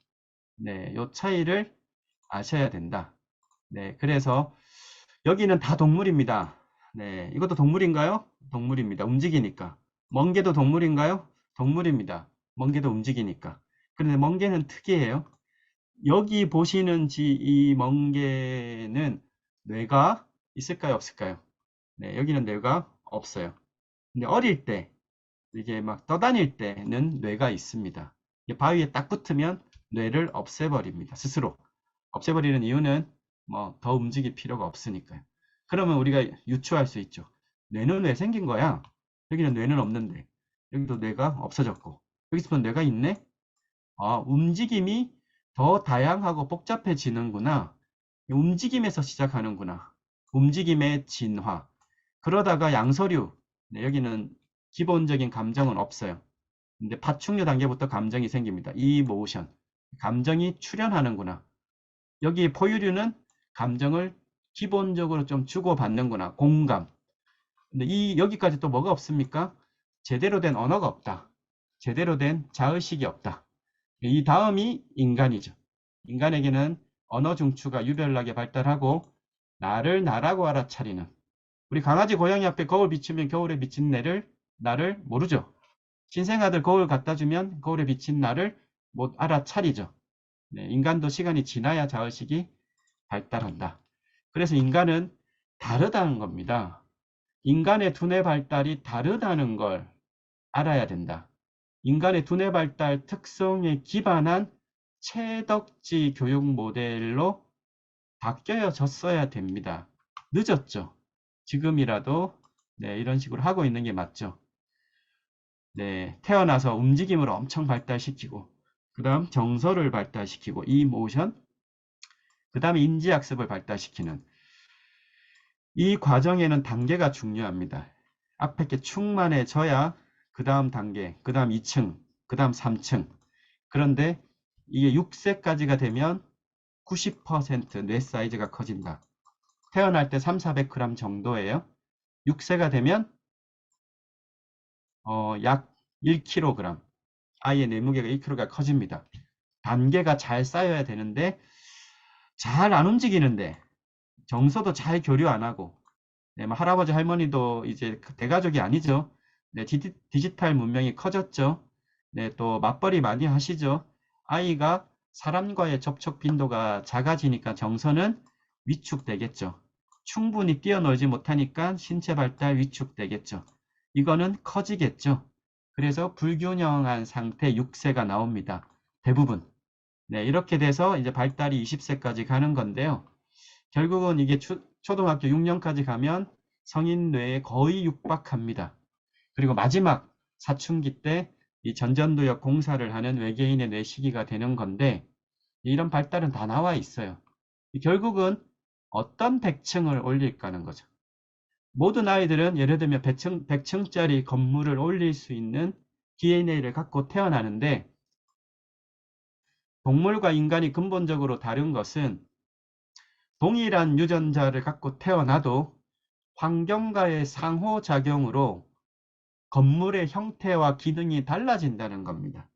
네, 요 차이를 아셔야 된다. 네, 그래서 여기는 다 동물입니다. 네, 이것도 동물인가요? 동물입니다. 움직이니까. 멍게도 동물인가요? 동물입니다. 멍게도 움직이니까. 그런데 멍게는 특이해요. 여기 보시는 이 멍게는 뇌가 있을까요? 없을까요? 네, 여기는 뇌가 없어요. 근데 어릴 때, 이게 막 떠다닐 때는 뇌가 있습니다. 바위에 딱 붙으면 뇌를 없애버립니다. 스스로. 없애버리는 이유는 뭐 더 움직일 필요가 없으니까요. 그러면 우리가 유추할 수 있죠. 뇌는 왜 생긴 거야? 여기는 뇌는 없는데. 여기도 뇌가 없어졌고. 여기서 보면 뇌가 있네? 움직임이 더 다양하고 복잡해지는구나. 움직임에서 시작하는구나. 움직임의 진화. 그러다가 양서류. 네, 여기는 기본적인 감정은 없어요. 근데 파충류 단계부터 감정이 생깁니다. 이모션. 감정이 출현하는구나. 여기 포유류는 감정을 기본적으로 좀 주고받는구나. 공감. 근데 여기까지 또 뭐가 없습니까? 제대로 된 언어가 없다. 제대로 된 자의식이 없다. 이 다음이 인간이죠. 인간에게는 언어 중추가 유별나게 발달하고 나를 나라고 알아차리는, 우리 강아지 고양이 앞에 거울 비추면 겨울에 비친 나를 모르죠. 신생아들 거울 갖다 주면 거울에 비친 나를 못 알아차리죠. 네, 인간도 시간이 지나야 자의식이 발달한다. 그래서 인간은 다르다는 겁니다. 인간의 두뇌 발달이 다르다는 걸 알아야 된다. 인간의 두뇌 발달 특성에 기반한 채덕지 교육 모델로 바뀌어졌어야 됩니다. 늦었죠. 지금이라도 네, 이런 식으로 하고 있는 게 맞죠. 네, 태어나서 움직임을 엄청 발달시키고, 그 다음 정서를 발달시키고, 이모션, 그 다음에 인지학습을 발달시키는 이 과정에는 단계가 중요합니다. 앞에 게 충만해져야 그 다음 단계, 그 다음 2층, 그 다음 3층. 그런데 이게 6세까지가 되면 90% 뇌 사이즈가 커진다. 태어날 때 300~400g 정도예요. 6세가 되면 약 1kg, 아이의 내 무게가 1kg가 커집니다. 단계가 잘 쌓여야 되는데 잘 안 움직이는데 정서도 잘 교류 안 하고, 네, 뭐 할아버지 할머니도 이제 대가족이 아니죠. 네, 디지털 문명이 커졌죠. 네, 또 맞벌이 많이 하시죠. 아이가 사람과의 접촉 빈도가 작아지니까 정서는 위축되겠죠. 충분히 뛰어놀지 못하니까 신체 발달 위축되겠죠. 이거는 커지겠죠. 그래서 불균형한 상태 6세가 나옵니다. 대부분. 네, 이렇게 돼서 이제 발달이 20세까지 가는 건데요. 결국은 이게 초등학교 6년까지 가면 성인 뇌에 거의 육박합니다. 그리고 마지막 사춘기 때 이 전전두엽 공사를 하는 외계인의 뇌 시기가 되는 건데, 이런 발달은 다 나와 있어요. 결국은 어떤 100층을 올릴까는 거죠. 모든 아이들은 예를 들면 100층짜리 건물을 올릴 수 있는 DNA를 갖고 태어나는데, 동물과 인간이 근본적으로 다른 것은 동일한 유전자를 갖고 태어나도 환경과의 상호작용으로 건물의 형태와 기능이 달라진다는 겁니다.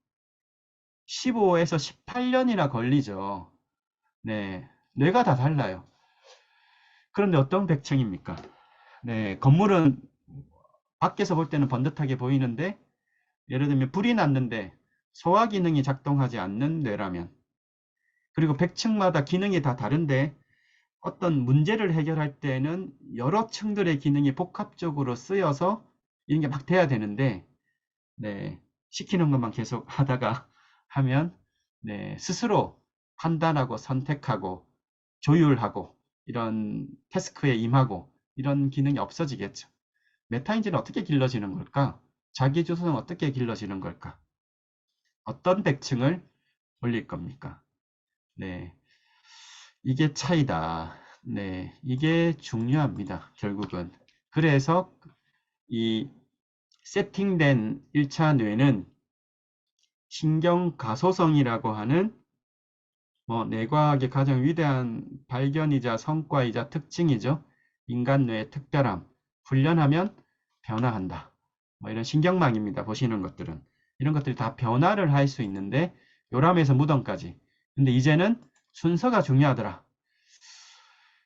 15에서 18년이나 걸리죠. 네, 뇌가 다 달라요. 그런데 어떤 100층입니까? 네, 건물은 밖에서 볼 때는 번듯하게 보이는데, 예를 들면 불이 났는데 소화 기능이 작동하지 않는 뇌라면, 그리고 100층마다 기능이 다 다른데 어떤 문제를 해결할 때는 여러 층들의 기능이 복합적으로 쓰여서 이런 게 막 돼야 되는데, 네, 시키는 것만 계속 하다가 하면, 네, 스스로 판단하고 선택하고 조율하고 이런 태스크에 임하고 이런 기능이 없어지겠죠. 메타인지는 어떻게 길러지는 걸까? 자기주소는 어떻게 길러지는 걸까? 어떤 100층을 올릴 겁니까? 네, 이게 차이다. 네, 이게 중요합니다. 결국은. 그래서 이 세팅된 1차 뇌는 신경가소성이라고 하는 뇌과학의 가장 위대한 발견이자 성과이자 특징이죠. 인간 뇌의 특별함. 훈련하면 변화한다. 이런 신경망입니다. 보시는 것들은. 이런 것들이 다 변화를 할 수 있는데, 요람에서 무덤까지. 근데 이제는 순서가 중요하더라.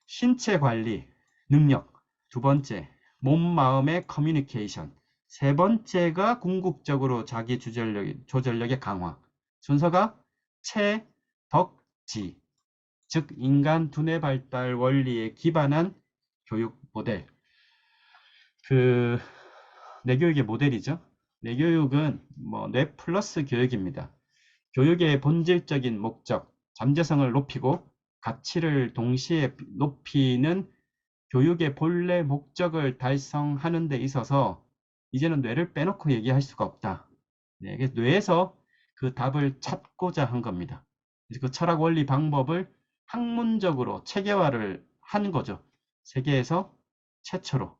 신체 관리, 능력. 두 번째, 몸, 마음의 커뮤니케이션. 세 번째가 궁극적으로 자기 조절력의 강화. 순서가 체, 덕, 지. 즉 인간 두뇌 발달 원리에 기반한 교육 모델. 뇌교육의 모델이죠. 뇌교육은 뇌 플러스 교육입니다. 교육의 본질적인 목적, 잠재성을 높이고 가치를 동시에 높이는 교육의 본래 목적을 달성하는 데 있어서 이제는 뇌를 빼놓고 얘기할 수가 없다. 네, 그래서 뇌에서 그 답을 찾고자 한 겁니다. 그래서 그 철학 원리 방법을 학문적으로 체계화를 한 거죠. 세계에서 최초로.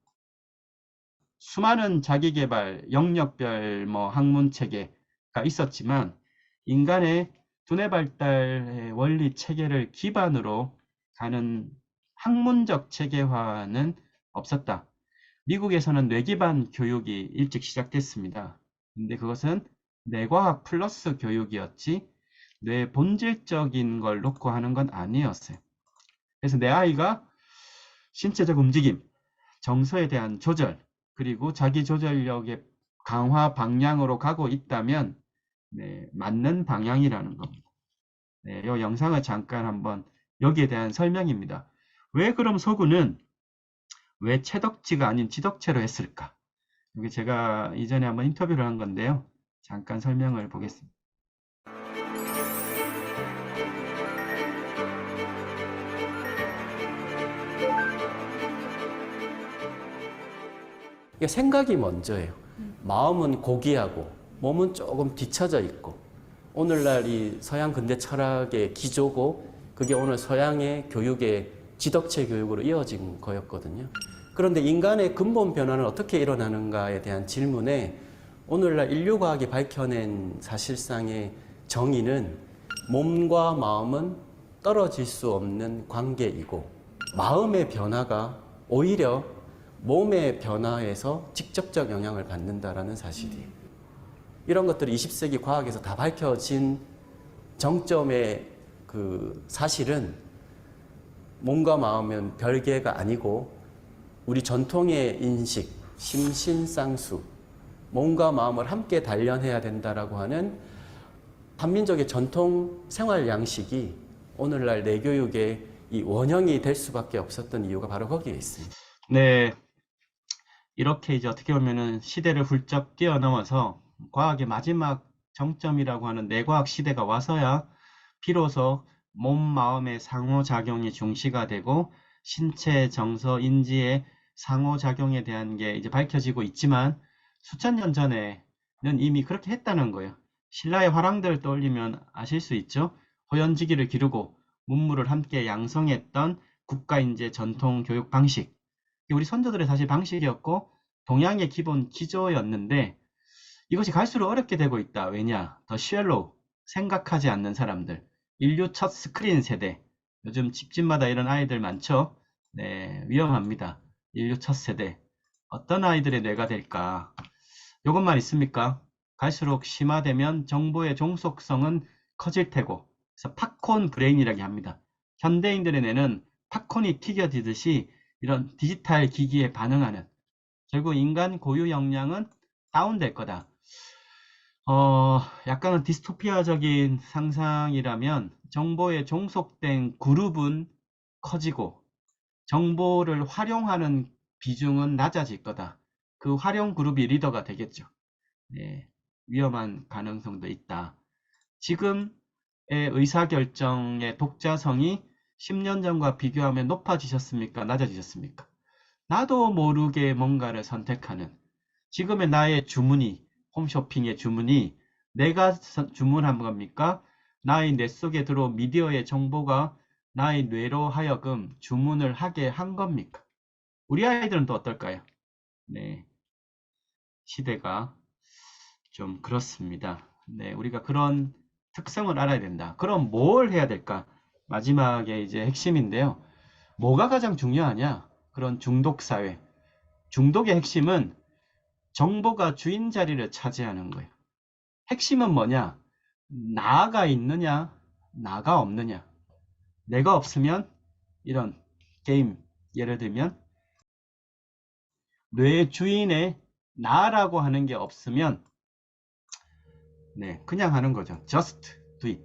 수많은 자기계발 영역별 학문 체계가 있었지만 인간의 두뇌 발달의 원리 체계를 기반으로 가는 학문적 체계화는 없었다. 미국에서는 뇌 기반 교육이 일찍 시작됐습니다. 근데 그것은 뇌과학 플러스 교육이었지 뇌 본질적인 걸 놓고 하는 건 아니었어요. 그래서 내 아이가 신체적 움직임, 정서에 대한 조절, 그리고 자기 조절력의 강화 방향으로 가고 있다면 맞는 방향이라는 겁니다. 이 영상을 잠깐 한번 여기에 대한 설명입니다. 왜 그럼 서구는 왜 채덕지가 아닌 지덕체로 했을까? 여기 제가 이전에 한번 인터뷰를 한 건데요. 잠깐 설명을 보겠습니다. 생각이 먼저예요. 마음은 고귀하고 몸은 조금 뒤처져 있고 오늘날 이 서양 근대 철학의 기조고 그게 오늘 서양의 교육의 지덕체 교육으로 이어진 거였거든요. 그런데 인간의 근본 변화는 어떻게 일어나는가에 대한 질문에 오늘날 인류과학이 밝혀낸 사실상의 정의는 몸과 마음은 떨어질 수 없는 관계이고 마음의 변화가 오히려 몸의 변화에서 직접적 영향을 받는다라는 사실이에요. 이런 것들이 20세기 과학에서 다 밝혀진 정점의 그 사실은 몸과 마음은 별개가 아니고 우리 전통의 인식, 심신상수, 몸과 마음을 함께 단련해야 된다라고 하는 한민족의 전통 생활 양식이 오늘날 내교육의 이 원형이 될 수밖에 없었던 이유가 바로 거기에 있습니다. 네, 이렇게 이제 어떻게 보면은 시대를 훌쩍 뛰어넘어서 과학의 마지막 정점이라고 하는 뇌과학 시대가 와서야 비로소 몸, 마음의 상호작용이 중시가 되고 신체, 정서, 인지의 상호작용에 대한 게 이제 밝혀지고 있지만 수천 년 전에는 이미 그렇게 했다는 거예요. 신라의 화랑들을 떠올리면 아실 수 있죠. 호연지기를 기르고 문물을 함께 양성했던 국가인재 전통 교육 방식. 우리 선조들의 사실 방식이었고 동양의 기본 기조였는데 이것이 갈수록 어렵게 되고 있다. 왜냐? 더 쉘로우, 생각하지 않는 사람들. 인류 첫 스크린 세대. 요즘 집집마다 이런 아이들 많죠? 네, 위험합니다. 인류 첫 세대. 어떤 아이들의 뇌가 될까? 이것만 있습니까? 갈수록 심화되면 정보의 종속성은 커질 테고, 그래서 팝콘 브레인이라고 합니다. 현대인들의 뇌는 팝콘이 튀겨지듯이 이런 디지털 기기에 반응하는, 결국 인간 고유 역량은 다운될 거다. 약간은 디스토피아적인 상상이라면 정보에 종속된 그룹은 커지고 정보를 활용하는 비중은 낮아질 거다. 그 활용 그룹이 리더가 되겠죠. 네, 위험한 가능성도 있다. 지금의 의사결정의 독자성이 10년 전과 비교하면 높아지셨습니까? 낮아지셨습니까? 나도 모르게 뭔가를 선택하는 지금의 나의 주문이 홈쇼핑의 주문이 내가 주문한 겁니까? 나의 뇌 속에 들어온 미디어의 정보가 나의 뇌로 하여금 주문을 하게 한 겁니까? 우리 아이들은 또 어떨까요? 네, 시대가 좀 그렇습니다. 네, 우리가 그런 특성을 알아야 된다. 그럼 뭘 해야 될까? 마지막에 이제 핵심인데요. 뭐가 가장 중요하냐? 그런 중독 사회. 중독의 핵심은 정보가 주인 자리를 차지하는 거예요. 핵심은 뭐냐? 나가 있느냐, 나가 없느냐. 내가 없으면 이런 게임, 예를 들면 뇌 주인의 나라고 하는 게 없으면 네, 그냥 하는 거죠. Just do it.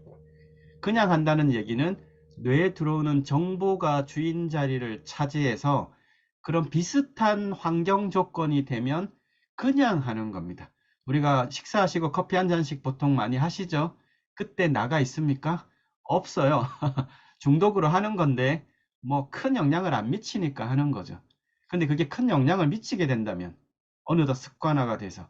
그냥 한다는 얘기는 뇌에 들어오는 정보가 주인 자리를 차지해서 그런 비슷한 환경 조건이 되면 그냥 하는 겁니다. 우리가 식사하시고 커피 한 잔씩 보통 많이 하시죠? 그때 나가 있습니까? 없어요. 중독으로 하는 건데 뭐 큰 영향을 안 미치니까 하는 거죠. 근데 그게 큰 영향을 미치게 된다면 어느덧 습관화가 돼서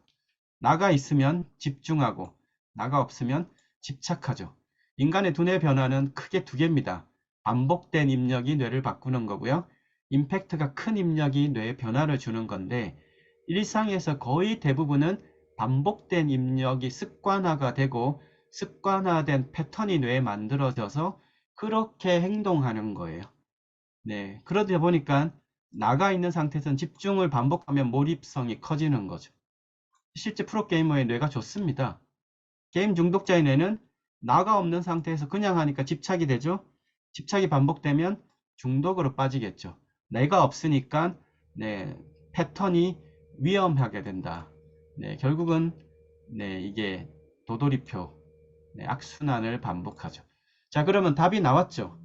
나가 있으면 집중하고 나가 없으면 집착하죠. 인간의 두뇌 변화는 크게 두 개입니다. 반복된 입력이 뇌를 바꾸는 거고요. 임팩트가 큰 입력이 뇌에 변화를 주는 건데 일상에서 거의 대부분은 반복된 입력이 습관화가 되고 습관화된 패턴이 뇌에 만들어져서 그렇게 행동하는 거예요. 네, 그러다 보니까 나가 있는 상태에서는 집중을 반복하면 몰입성이 커지는 거죠. 실제 프로게이머의 뇌가 좋습니다. 게임 중독자의 뇌는 나가 없는 상태에서 그냥 하니까 집착이 되죠. 집착이 반복되면 중독으로 빠지겠죠. 내가 없으니까 네, 패턴이 위험하게 된다. 네, 결국은 네, 이게 도돌이표, 네, 악순환을 반복하죠. 자, 그러면 답이 나왔죠.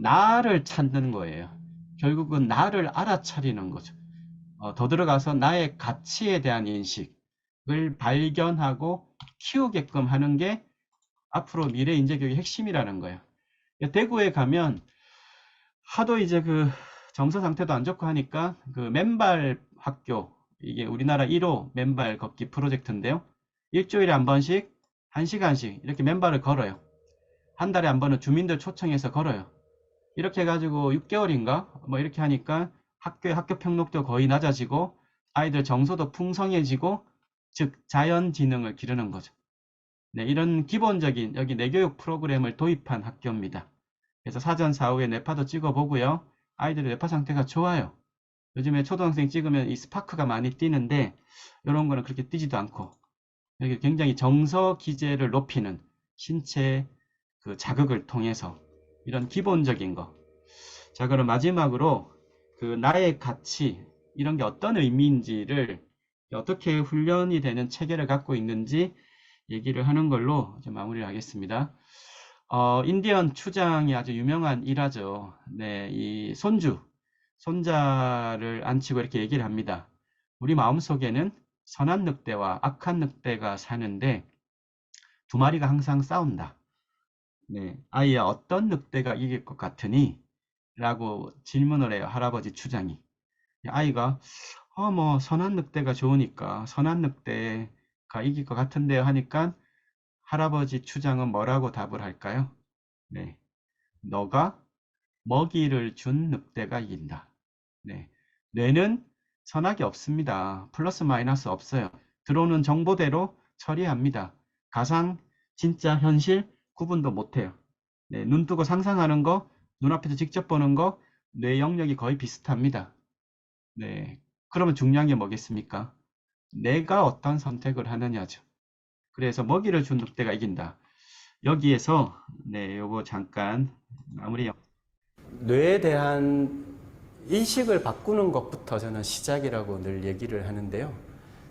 나를 찾는 거예요. 결국은 나를 알아차리는 거죠. 더 들어가서 나의 가치에 대한 인식을 발견하고 키우게끔 하는 게 앞으로 미래 인재교육의 핵심이라는 거예요. 대구에 가면 하도 이제 그 정서 상태도 안 좋고 하니까 그 맨발 학교 이게 우리나라 1호 맨발 걷기 프로젝트인데요. 일주일에 한 번씩 1시간씩 이렇게 맨발을 걸어요. 한 달에 한 번은 주민들 초청해서 걸어요. 이렇게 해가지고 6개월인가 뭐 이렇게 하니까 학교 평록도 거의 낮아지고 아이들 정서도 풍성해지고, 즉 자연지능을 기르는 거죠. 네, 이런 기본적인 여기 뇌교육 프로그램을 도입한 학교입니다. 그래서 사전 사후에 뇌파도 찍어보고요. 아이들의 뇌파 상태가 좋아요. 요즘에 초등학생 찍으면 이 스파크가 많이 뛰는데 이런 거는 그렇게 뛰지도 않고, 여기 굉장히 정서 기제를 높이는 신체 그 자극을 통해서 이런 기본적인 거. 자, 그럼 마지막으로 그 나의 가치, 이런 게 어떤 의미인지를, 어떻게 훈련이 되는 체계를 갖고 있는지 얘기를 하는 걸로 이제 마무리를 하겠습니다. 인디언 추장이 아주 유명한 일화죠. 네, 이 손자를 안치고 이렇게 얘기를 합니다. 우리 마음속에는 선한 늑대와 악한 늑대가 사는데 두 마리가 항상 싸운다. 네, 아이야, 어떤 늑대가 이길 것 같으니? 라고 질문을 해요, 할아버지 추장이. 아이가 뭐 선한 늑대가 좋으니까 선한 늑대가 이길 것 같은데요 하니까 할아버지 추장은 뭐라고 답을 할까요? 네, 너가 먹이를 준 늑대가 이긴다. 네, 뇌는 선악이 없습니다. 플러스 마이너스 없어요. 들어오는 정보대로 처리합니다. 가상, 진짜, 현실 구분도 못해요. 네, 눈 뜨고 상상하는 거, 눈앞에서 직접 보는 거, 뇌 영역이 거의 비슷합니다. 네, 그러면 중요한 게 뭐겠습니까? 내가 어떤 선택을 하느냐죠. 그래서 먹이를 준 늑대가 이긴다. 여기에서 네, 요거 잠깐 마무리요. 뇌에 대한 인식을 바꾸는 것부터 저는 시작이라고 늘 얘기를 하는데요.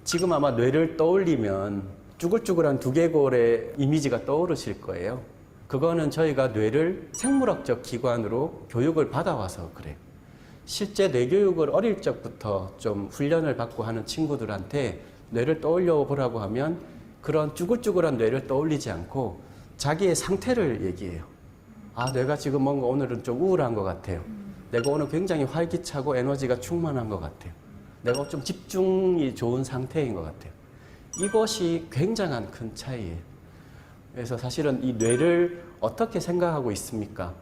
지금 아마 뇌를 떠올리면 쭈글쭈글한 두개골의 이미지가 떠오르실 거예요. 그거는 저희가 뇌를 생물학적 기관으로 교육을 받아와서 그래요. 실제 뇌교육을 어릴 적부터 좀 훈련을 받고 하는 친구들한테 뇌를 떠올려 보라고 하면 그런 쭈글쭈글한 뇌를 떠올리지 않고 자기의 상태를 얘기해요. 아, 내가 지금 뭔가 오늘은 좀 우울한 것 같아요. 내가 오늘 굉장히 활기차고 에너지가 충만한 것 같아요. 내가 좀 집중이 좋은 상태인 것 같아요. 이것이 굉장한 큰 차이예요. 그래서 사실은 이 뇌를 어떻게 생각하고 있습니까?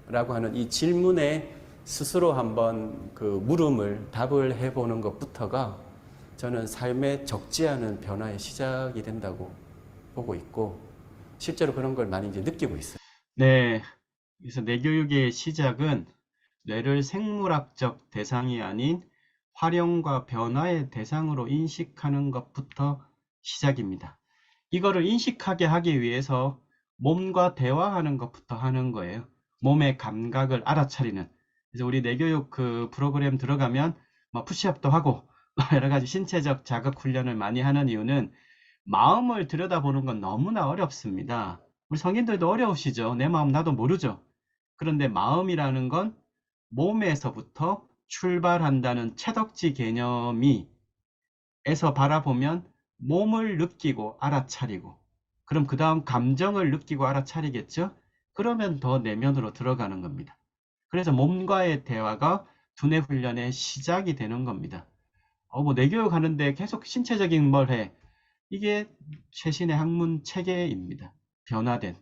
라고 하는 이 질문에 스스로 한번 그 물음을 답을 해보는 것부터가 저는 삶의 적지 않은 변화의 시작이 된다고 보고 있고, 실제로 그런 걸 많이 이제 느끼고 있어요. 네, 그래서 뇌교육의 시작은 뇌를 생물학적 대상이 아닌 활용과 변화의 대상으로 인식하는 것부터 시작입니다. 이거를 인식하게 하기 위해서 몸과 대화하는 것부터 하는 거예요. 몸의 감각을 알아차리는. 그래서 우리 뇌교육 그 프로그램 들어가면 뭐 푸시업도 하고 여러 가지 신체적 자극 훈련을 많이 하는 이유는 마음을 들여다보는 건 너무나 어렵습니다. 우리 성인들도 어려우시죠? 내 마음 나도 모르죠? 그런데 마음이라는 건 몸에서부터 출발한다는 채덕지 개념이 에서 바라보면 몸을 느끼고 알아차리고, 그럼 그 다음 감정을 느끼고 알아차리겠죠? 그러면 더 내면으로 들어가는 겁니다. 그래서 몸과의 대화가 두뇌 훈련의 시작이 되는 겁니다. 뭐 뇌교육 하는데 계속 신체적인 뭘 해. 이게 최신의 학문 체계입니다. 변화된.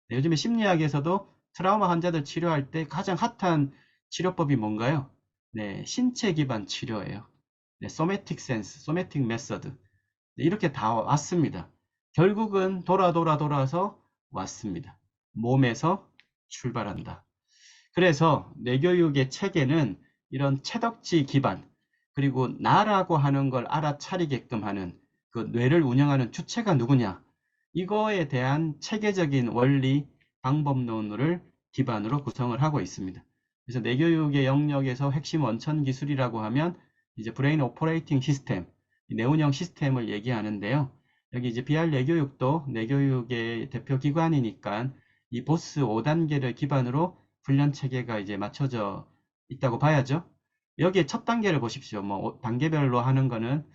네, 요즘에 심리학에서도 트라우마 환자들 치료할 때 가장 핫한 치료법이 뭔가요? 네, 신체 기반 치료예요. 네, 소매틱 센스, 소매틱 메서드. 네, 이렇게 다 왔습니다. 결국은 돌아서 왔습니다. 몸에서 출발한다. 그래서 뇌교육의 체계는 이런 채덕지 기반, 그리고 나라고 하는 걸 알아차리게끔 하는 그 뇌를 운영하는 주체가 누구냐, 이거에 대한 체계적인 원리, 방법론을 기반으로 구성을 하고 있습니다. 그래서 뇌교육의 영역에서 핵심 원천 기술이라고 하면 이제 브레인 오퍼레이팅 시스템, 뇌운영 시스템을 얘기하는데요. 여기 이제 BR 뇌교육도 뇌교육의 대표 기관이니까 이 보스 5단계를 기반으로 훈련 체계가 이제 맞춰져 있다고 봐야죠. 여기에 첫 단계를 보십시오. 뭐 단계별로 하는 거는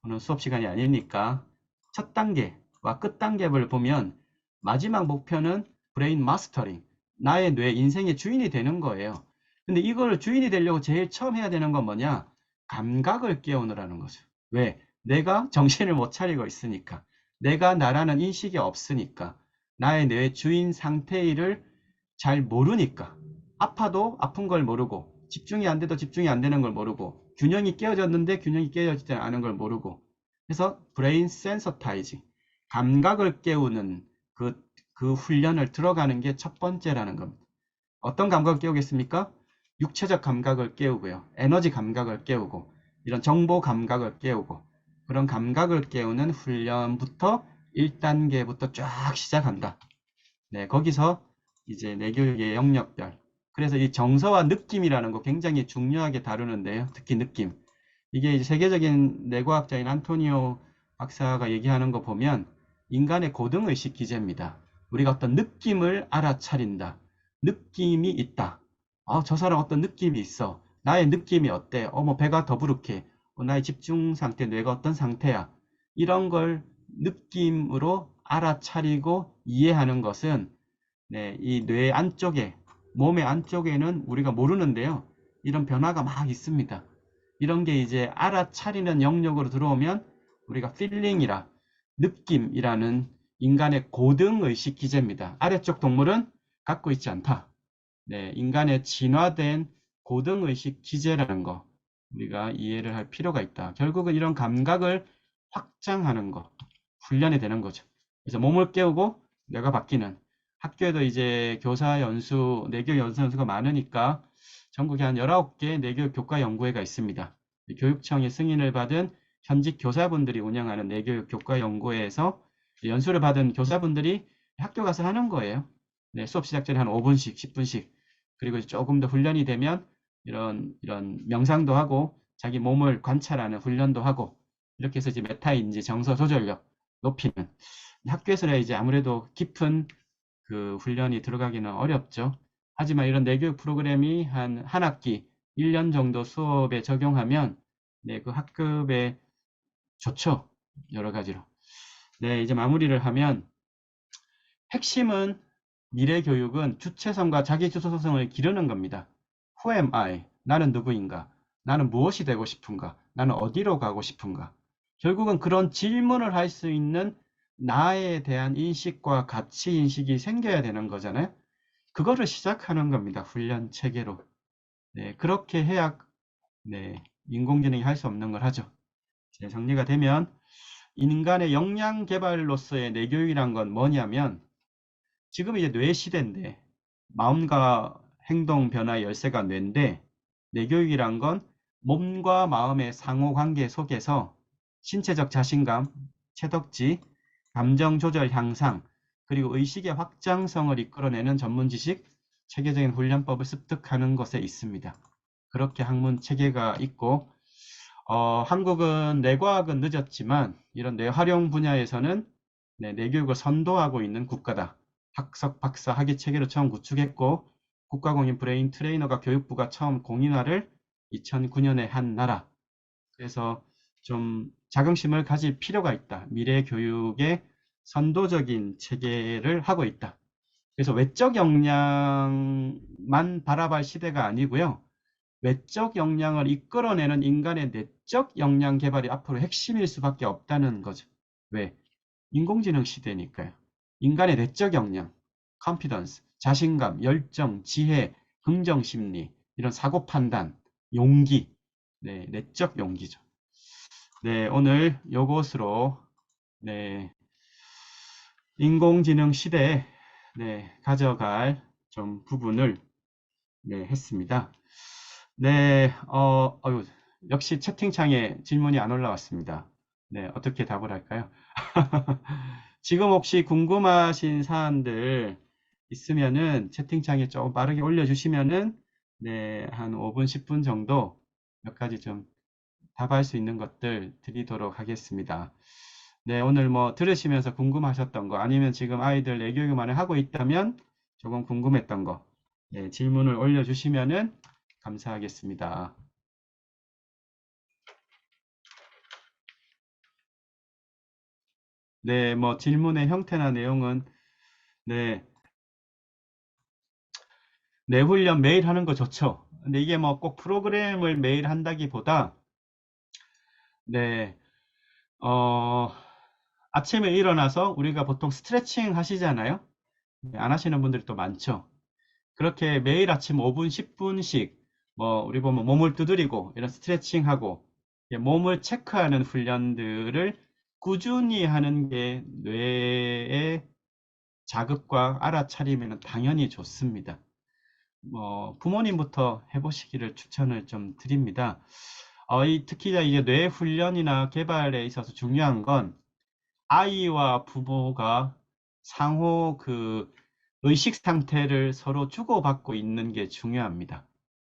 오늘 수업 시간이 아니니까 첫 단계와 끝 단계를 보면 마지막 목표는 브레인 마스터링, 나의 뇌 인생의 주인이 되는 거예요. 근데 이걸 주인이 되려고 제일 처음 해야 되는 건 뭐냐? 감각을 깨우느라는 거죠. 왜? 내가 정신을 못 차리고 있으니까. 내가 나라는 인식이 없으니까. 나의 뇌 주인 상태를 잘 모르니까. 아파도 아픈 걸 모르고, 집중이 안 돼도 집중이 안 되는 걸 모르고, 균형이 깨어졌는데 균형이 깨어지지 않은 걸 모르고. 그래서 브레인 센서타이징, 감각을 깨우는 그 훈련을 들어가는 게 첫 번째라는 겁니다. 어떤 감각을 깨우겠습니까? 육체적 감각을 깨우고요. 에너지 감각을 깨우고, 이런 정보 감각을 깨우고, 그런 감각을 깨우는 훈련부터 1단계부터 쫙 시작한다. 네, 거기서 이제 뇌교육의 영역별. 그래서 이 정서와 느낌이라는 거 굉장히 중요하게 다루는데요. 특히 느낌. 이게 이제 세계적인 뇌과학자인 안토니오 박사가 얘기하는 거 보면 인간의 고등의식 기제입니다. 우리가 어떤 느낌을 알아차린다. 느낌이 있다. 저 사람 어떤 느낌이 있어. 나의 느낌이 어때? 뭐 배가 더부룩해. 나의 집중 상태, 뇌가 어떤 상태야. 이런 걸 느낌으로 알아차리고 이해하는 것은 네, 이 뇌 안쪽에, 몸의 안쪽에는 우리가 모르는데요. 이런 변화가 막 있습니다. 이런 게 이제 알아차리는 영역으로 들어오면 우리가 필링이라, 느낌이라는 인간의 고등의식 기제입니다. 아래쪽 동물은 갖고 있지 않다. 네, 인간의 진화된 고등의식 기제라는 거 우리가 이해를 할 필요가 있다. 결국은 이런 감각을 확장하는 거, 훈련이 되는 거죠. 그래서 몸을 깨우고 뇌가 바뀌는 학교에도 이제 교사 연수, 내교육 연수가 많으니까 전국에 한 19개 내교육 교과 연구회가 있습니다. 교육청의 승인을 받은 현직 교사분들이 운영하는 내교육 교과 연구회에서 연수를 받은 교사분들이 학교 가서 하는 거예요. 네, 수업 시작 전에 한 5분씩, 10분씩. 그리고 조금 더 훈련이 되면 이런 명상도 하고 자기 몸을 관찰하는 훈련도 하고 이렇게 해서 이제 메타인지 정서 조절력 높이는 학교에서는 이제 아무래도 깊은 그 훈련이 들어가기는 어렵죠. 하지만 이런 내교육 프로그램이 한 학기 1년 정도 수업에 적용하면 네, 그 학급에 좋죠. 여러 가지로. 네, 이제 마무리를 하면 핵심은 미래 교육은 주체성과 자기 주도성을 기르는 겁니다. Who am I? 나는 누구인가? 나는 무엇이 되고 싶은가? 나는 어디로 가고 싶은가? 결국은 그런 질문을 할 수 있는 나에 대한 인식과 가치 인식이 생겨야 되는 거잖아요. 그거를 시작하는 겁니다. 훈련 체계로. 네, 그렇게 해야 네, 인공지능이 할 수 없는 걸 하죠. 이제 정리가 되면 인간의 역량 개발로서의 뇌교육이란 건 뭐냐면 지금 이제 뇌 시대인데 마음과 행동 변화의 열쇠가 뇌인데 뇌교육이란 건 몸과 마음의 상호관계 속에서 신체적 자신감, 채덕지, 감정 조절 향상, 그리고 의식의 확장성을 이끌어내는 전문 지식, 체계적인 훈련법을 습득하는 것에 있습니다. 그렇게 학문 체계가 있고 한국은 뇌과학은 늦었지만 이런 뇌활용 분야에서는 뇌교육을 선도하고 있는 국가다. 학석, 박사, 학위 체계를 처음 구축했고 국가공인 브레인 트레이너가 교육부가 처음 공인화를 2009년에 한 나라. 그래서 좀 자긍심을 가질 필요가 있다. 미래 교육의 선도적인 체계를 하고 있다. 그래서 외적 역량만 바라볼 시대가 아니고요. 외적 역량을 이끌어내는 인간의 내적 역량 개발이 앞으로 핵심일 수밖에 없다는 거죠. 왜? 인공지능 시대니까요. 인간의 내적 역량, confidence, 자신감, 열정, 지혜, 긍정심리, 이런 사고 판단, 용기, 네, 내적 용기죠. 네, 오늘 요것으로 네, 인공지능 시대에 네, 가져갈 좀 부분을 네, 했습니다. 네, 역시 채팅창에 질문이 안 올라왔습니다. 네, 어떻게 답을 할까요? 지금 혹시 궁금하신 사안들 있으면은 채팅창에 좀 빠르게 올려주시면은 네, 한 5분, 10분 정도 몇 가지 좀 답할 수 있는 것들 드리도록 하겠습니다. 네, 오늘 뭐 들으시면서 궁금하셨던 거 아니면 지금 아이들 뇌교육만을 하고 있다면 조금 궁금했던 거 네, 질문을 올려주시면은 감사하겠습니다. 네, 뭐 질문의 형태나 내용은 네, 뇌훈련 매일 하는 거 좋죠. 근데 이게 뭐 꼭 프로그램을 매일 한다기보다 네, 어, 아침에 일어나서 우리가 보통 스트레칭 하시잖아요. 네, 안 하시는 분들이 또 많죠. 그렇게 매일 아침 5분, 10분씩 뭐 우리 보면 몸을 두드리고 이런 스트레칭하고 몸을 체크하는 훈련들을 꾸준히 하는 게 뇌의 자극과 알아차림에는 당연히 좋습니다. 부모님부터 해보시기를 추천을 좀 드립니다. 특히 이제 뇌 훈련이나 개발에 있어서 중요한 건 아이와 부모가 상호 그 의식 상태를 서로 주고받고 있는 게 중요합니다.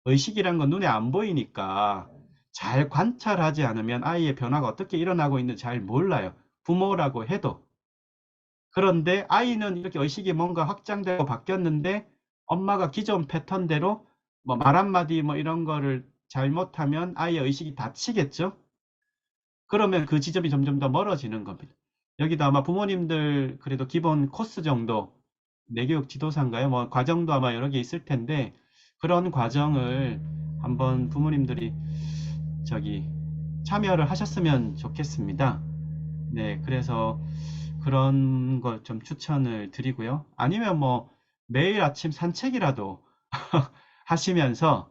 의식이란 건 눈에 안 보이니까 잘 관찰하지 않으면 아이의 변화가 어떻게 일어나고 있는지 잘 몰라요. 부모라고 해도. 그런데 아이는 이렇게 의식이 뭔가 확장되고 바뀌었는데 엄마가 기존 패턴대로 뭐 말 한마디 뭐 이런 거를 잘못하면 아이의 의식이 닫히겠죠? 그러면 그 지점이 점점 더 멀어지는 겁니다. 여기도 아마 부모님들 그래도 기본 코스 정도 내교육 지도사인가요? 뭐 과정도 아마 여러 개 있을 텐데 그런 과정을 한번 부모님들이 참여를 하셨으면 좋겠습니다. 네, 그래서 그런 걸 좀 추천을 드리고요. 아니면 뭐 매일 아침 산책이라도 하시면서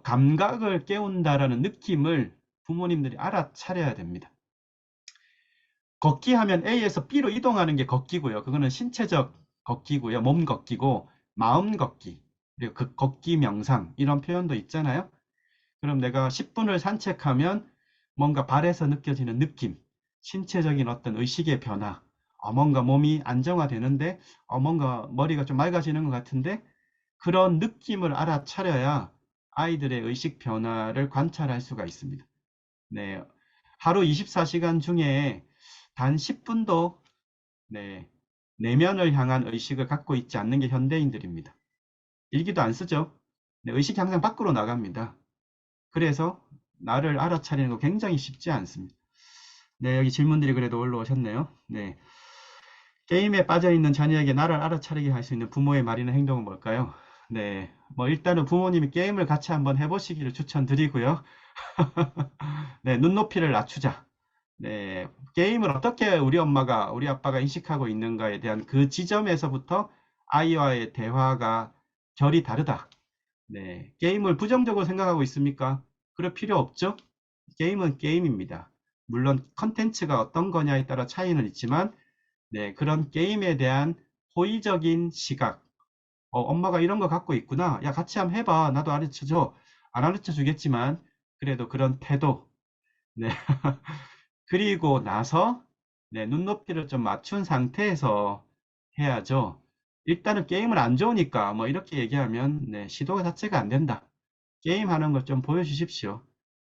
감각을 깨운다라는 느낌을 부모님들이 알아차려야 됩니다. 걷기 하면 A에서 B로 이동하는 게 걷기고요. 그거는 신체적 걷기고요. 몸 걷기고 마음 걷기, 그리고 그 걷기 명상 이런 표현도 있잖아요. 그럼 내가 10분을 산책하면 뭔가 발에서 느껴지는 느낌, 신체적인 어떤 의식의 변화, 뭔가 몸이 안정화되는데, 뭔가 머리가 좀 맑아지는 것 같은데, 그런 느낌을 알아차려야 아이들의 의식 변화를 관찰할 수가 있습니다. 네, 하루 24시간 중에 단 10분도 내면을 향한 의식을 갖고 있지 않는 게 현대인들입니다. 일기도 안 쓰죠. 네, 의식이 항상 밖으로 나갑니다. 그래서 나를 알아차리는 거 굉장히 쉽지 않습니다. 네, 여기 질문들이 그래도 올라오셨네요. 네. 게임에 빠져있는 자녀에게 나를 알아차리게 할 수 있는 부모의 말이나 행동은 뭘까요? 네, 뭐 일단은 부모님이 게임을 같이 한번 해보시기를 추천드리고요. 네, 눈높이를 낮추자. 네, 게임을 어떻게 우리 엄마가, 우리 아빠가 인식하고 있는가에 대한 그 지점에서부터 아이와의 대화가 결이 다르다. 네, 게임을 부정적으로 생각하고 있습니까? 그럴 필요 없죠? 게임은 게임입니다. 물론 컨텐츠가 어떤 거냐에 따라 차이는 있지만, 네, 그런 게임에 대한 호의적인 시각. 엄마가 이런 거 갖고 있구나. 야, 같이 한번 해봐. 나도 가르쳐줘. 안 가르쳐 주겠지만, 그래도 그런 태도. 네. 그리고 나서, 네, 눈높이를 좀 맞춘 상태에서 해야죠. 일단은 게임은 안 좋으니까, 뭐, 이렇게 얘기하면, 네, 시도가 자체가 안 된다. 게임 하는 걸 좀 보여주십시오.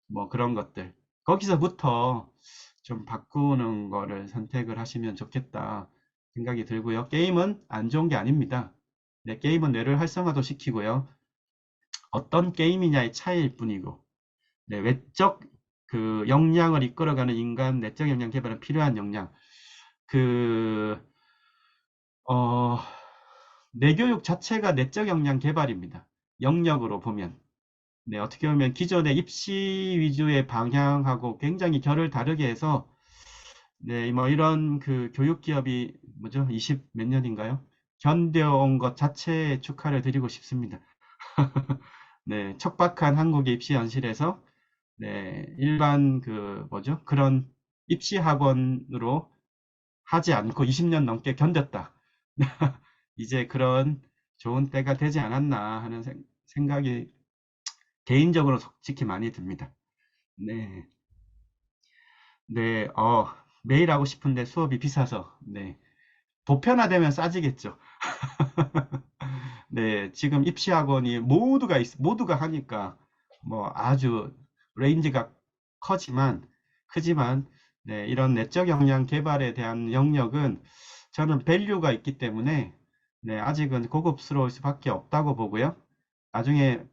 뭐, 그런 것들. 거기서부터 좀 바꾸는 거를 선택을 하시면 좋겠다 생각이 들고요. 게임은 안 좋은 게 아닙니다. 네, 게임은 뇌를 활성화도 시키고요. 어떤 게임이냐의 차이일 뿐이고, 네, 외적 그 역량을 이끌어가는 인간 내적 역량 개발은 필요한 역량. 그, 어, 뇌교육 자체가 내적 역량 개발입니다. 영역으로 보면. 네, 어떻게 보면 기존의 입시 위주의 방향하고 굉장히 결을 다르게 해서, 네, 뭐 이런 그 교육 기업이 뭐죠? 20 몇 년인가요? 견뎌온 것 자체에 축하를 드리고 싶습니다. 네, 척박한 한국의 입시 현실에서 네, 일반 그 뭐죠? 그런 입시 학원으로 하지 않고 20년 넘게 견뎠다. 이제 그런 좋은 때가 되지 않았나 하는 생각이 개인적으로 솔직히 많이 듭니다. 네. 네, 매일 하고 싶은데 수업이 비싸서, 네. 보편화되면 싸지겠죠. 네, 지금 입시학원이 모두가 하니까, 뭐 아주 레인지가 크지만, 네, 이런 내적 역량 개발에 대한 영역은 저는 밸류가 있기 때문에, 네, 아직은 고급스러울 수밖에 없다고 보고요. 나중에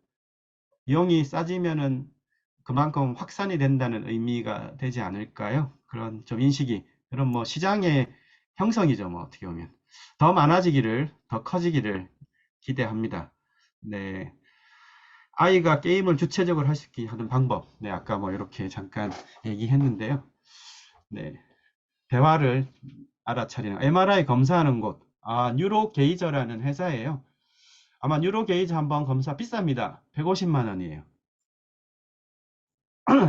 비용이 싸지면은 그만큼 확산이 된다는 의미가 되지 않을까요? 그런 좀 인식이, 그런 뭐 시장의 형성이죠, 뭐 어떻게 보면. 더 많아지기를, 더 커지기를 기대합니다. 네. 아이가 게임을 주체적으로 할 수 있게 하는 방법. 네, 아까 뭐 이렇게 잠깐 얘기했는데요. 네, 대화를 알아차리는 MRI 검사하는 곳. 뉴로게이저라는 회사예요. 아마 뉴로게이저 한번 검사 비쌉니다. 150만 원이에요.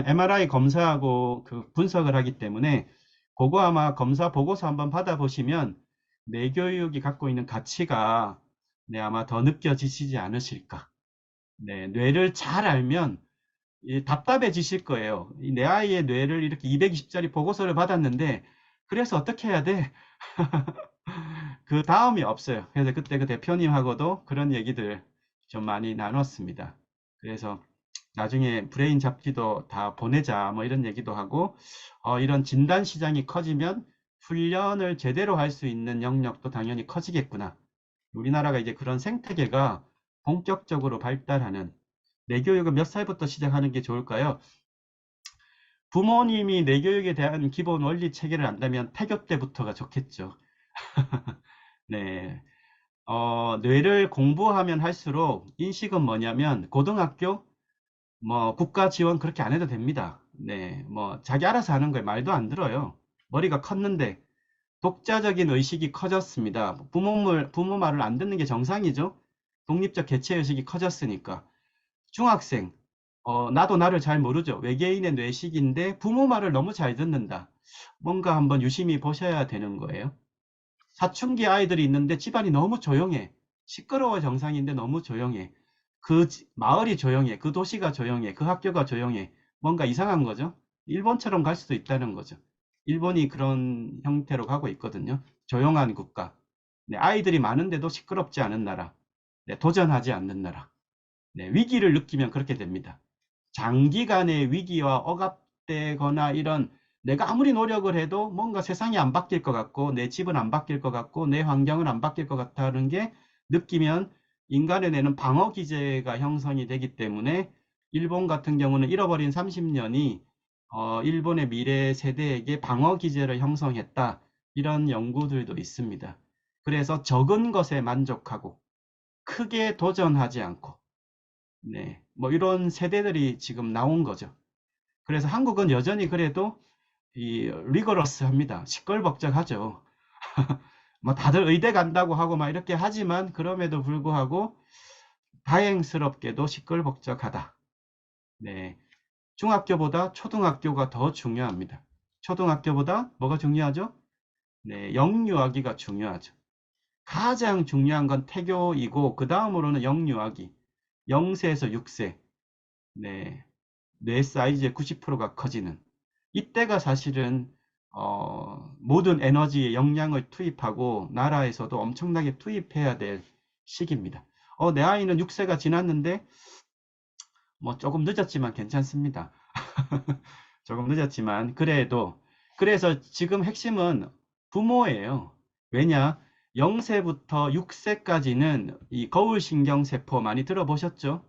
MRI 검사하고 그 분석을 하기 때문에 그거 아마 검사 보고서 한번 받아보시면 뇌교육이 갖고 있는 가치가 네, 아마 더 느껴지시지 않으실까. 네, 뇌를 잘 알면 답답해지실 거예요. 내 아이의 뇌를 이렇게 220짜리 보고서를 받았는데 그래서 어떻게 해야 돼? 그 다음이 없어요. 그래서 그때 그 대표님하고도 그런 얘기들 좀 많이 나눴습니다. 그래서 나중에 브레인 잡지도 다 보내자 뭐 이런 얘기도 하고 이런 진단 시장이 커지면 훈련을 제대로 할 수 있는 영역도 당연히 커지겠구나. 우리나라가 이제 그런 생태계가 본격적으로 발달하는 뇌교육은 몇 살부터 시작하는 게 좋을까요? 부모님이 뇌교육에 대한 기본 원리 체계를 안다면 태교 때부터가 좋겠죠. 네. 뇌를 공부하면 할수록 인식은 뭐냐면 고등학교 뭐 국가 지원 그렇게 안 해도 됩니다. 네. 뭐 자기 알아서 하는 거예요. 말도 안 들어요. 머리가 컸는데 독자적인 의식이 커졌습니다. 부모 말을 안 듣는 게 정상이죠. 독립적 개체 의식이 커졌으니까. 중학생, 나도 나를 잘 모르죠. 외계인의 뇌식인데 부모 말을 너무 잘 듣는다. 뭔가 한번 유심히 보셔야 되는 거예요. 사춘기 아이들이 있는데 집안이 너무 조용해. 시끄러워 정상인데 너무 조용해. 마을이 조용해. 그 도시가 조용해. 그 학교가 조용해. 뭔가 이상한 거죠. 일본처럼 갈 수도 있다는 거죠. 일본이 그런 형태로 가고 있거든요. 조용한 국가. 네, 아이들이 많은데도 시끄럽지 않은 나라. 네, 도전하지 않는 나라. 네, 위기를 느끼면 그렇게 됩니다. 장기간의 위기와 억압되거나 이런 내가 아무리 노력을 해도 뭔가 세상이 안 바뀔 것 같고 내 집은 안 바뀔 것 같고 내 환경은 안 바뀔 것 같다는 게 느끼면 인간의 뇌는 방어 기제가 형성이 되기 때문에 일본 같은 경우는 잃어버린 30년이 일본의 미래 세대에게 방어 기제를 형성했다. 이런 연구들도 있습니다. 그래서 적은 것에 만족하고 크게 도전하지 않고 네, 뭐 이런 세대들이 지금 나온 거죠. 그래서 한국은 여전히 그래도 리거러스합니다. 시끌벅적하죠. 뭐 다들 의대 간다고 하고 막 이렇게 하지만 그럼에도 불구하고 다행스럽게도 시끌벅적하다. 네, 중학교보다 초등학교가 더 중요합니다. 초등학교보다 뭐가 중요하죠? 네, 영유아기가 중요하죠. 가장 중요한 건 태교이고 그 다음으로는 영유아기. 0세에서 6세. 네, 뇌 사이즈의 90%가 커지는 이때가 사실은 모든 에너지의 역량을 투입하고 나라에서도 엄청나게 투입해야 될 시기입니다. 내 아이는 6세가 지났는데 뭐 조금 늦었지만 괜찮습니다. 조금 늦었지만 그래도 그래서 지금 핵심은 부모예요. 왜냐? 0세부터 6세까지는 이 거울신경세포 많이 들어보셨죠?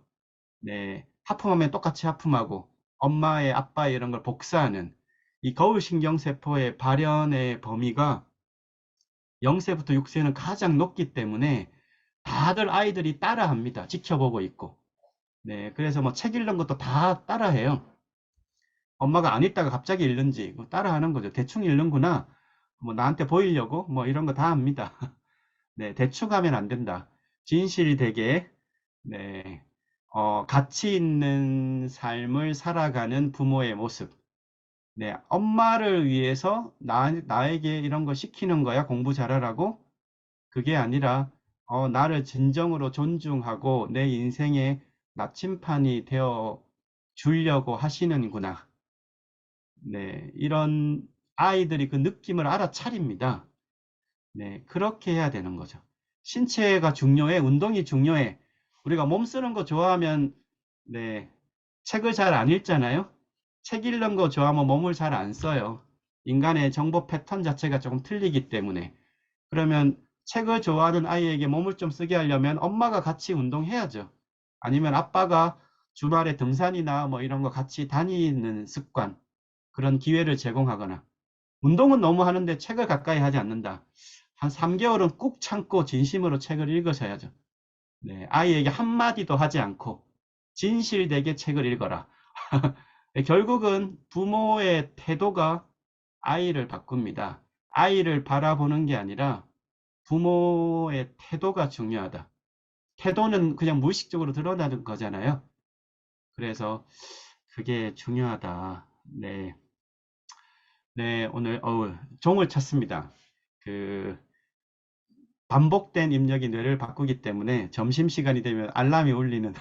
네, 하품하면 똑같이 하품하고 엄마의 아빠의 이런 걸 복사하는 이 거울신경세포의 발현의 범위가 0세부터 6세는 가장 높기 때문에 다들 아이들이 따라합니다. 지켜보고 있고. 네, 그래서 뭐 책 읽는 것도 다 따라해요. 엄마가 안 읽다가 갑자기 읽는지 따라하는 거죠. 대충 읽는구나. 뭐 나한테 보이려고 뭐 이런 거 다 합니다. 네, 대충 하면 안 된다. 진실되게 네, 가치 있는 삶을 살아가는 부모의 모습. 네, 엄마를 위해서 나에게 이런 거 시키는 거야, 공부 잘하라고? 그게 아니라, 나를 진정으로 존중하고 내 인생의 나침판이 되어 주려고 하시는구나. 네, 이런 아이들이 그 느낌을 알아차립니다. 네, 그렇게 해야 되는 거죠. 신체가 중요해, 운동이 중요해. 우리가 몸 쓰는 거 좋아하면, 네, 책을 잘 안 읽잖아요. 책 읽는 거 좋아하면 몸을 잘 안 써요. 인간의 정보 패턴 자체가 조금 틀리기 때문에. 그러면 책을 좋아하는 아이에게 몸을 좀 쓰게 하려면 엄마가 같이 운동해야죠. 아니면 아빠가 주말에 등산이나 뭐 이런 거 같이 다니는 습관, 그런 기회를 제공하거나. 운동은 너무 하는데 책을 가까이 하지 않는다. 한 3개월은 꾹 참고 진심으로 책을 읽으셔야죠. 네, 아이에게 한마디도 하지 않고 진실되게 책을 읽어라. 결국은 부모의 태도가 아이를 바꿉니다. 아이를 바라보는 게 아니라 부모의 태도가 중요하다. 태도는 그냥 무의식적으로 드러나는 거잖아요. 그래서 그게 중요하다. 네. 네, 오늘 종을 쳤습니다. 반복된 입력이 뇌를 바꾸기 때문에 점심시간이 되면 알람이 울리는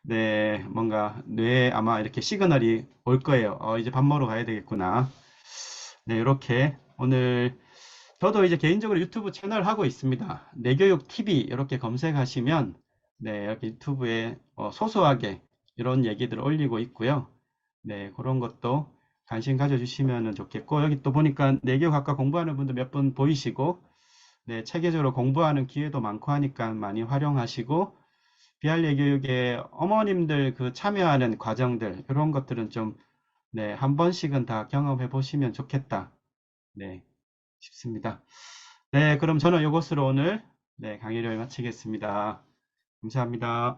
네, 뭔가 뇌에 아마 이렇게 시그널이 올 거예요. 이제 밥 먹으러 가야 되겠구나. 네, 이렇게 오늘 저도 이제 개인적으로 유튜브 채널 하고 있습니다. 내교육 TV 이렇게 검색하시면 네, 이렇게 유튜브에 소소하게 이런 얘기들을 올리고 있고요. 네, 그런 것도 관심 가져주시면 좋겠고, 여기 또 보니까 내교육학과 공부하는 분들 몇 분 보이시고, 네, 체계적으로 공부하는 기회도 많고 하니까 많이 활용하시고, 비할리 교육에 어머님들 참여하는 과정들, 이런 것들은 좀, 네, 한 번씩은 다 경험해 보시면 좋겠다. 네, 싶습니다. 네, 그럼 저는 이것으로 오늘, 네, 강의를 마치겠습니다. 감사합니다.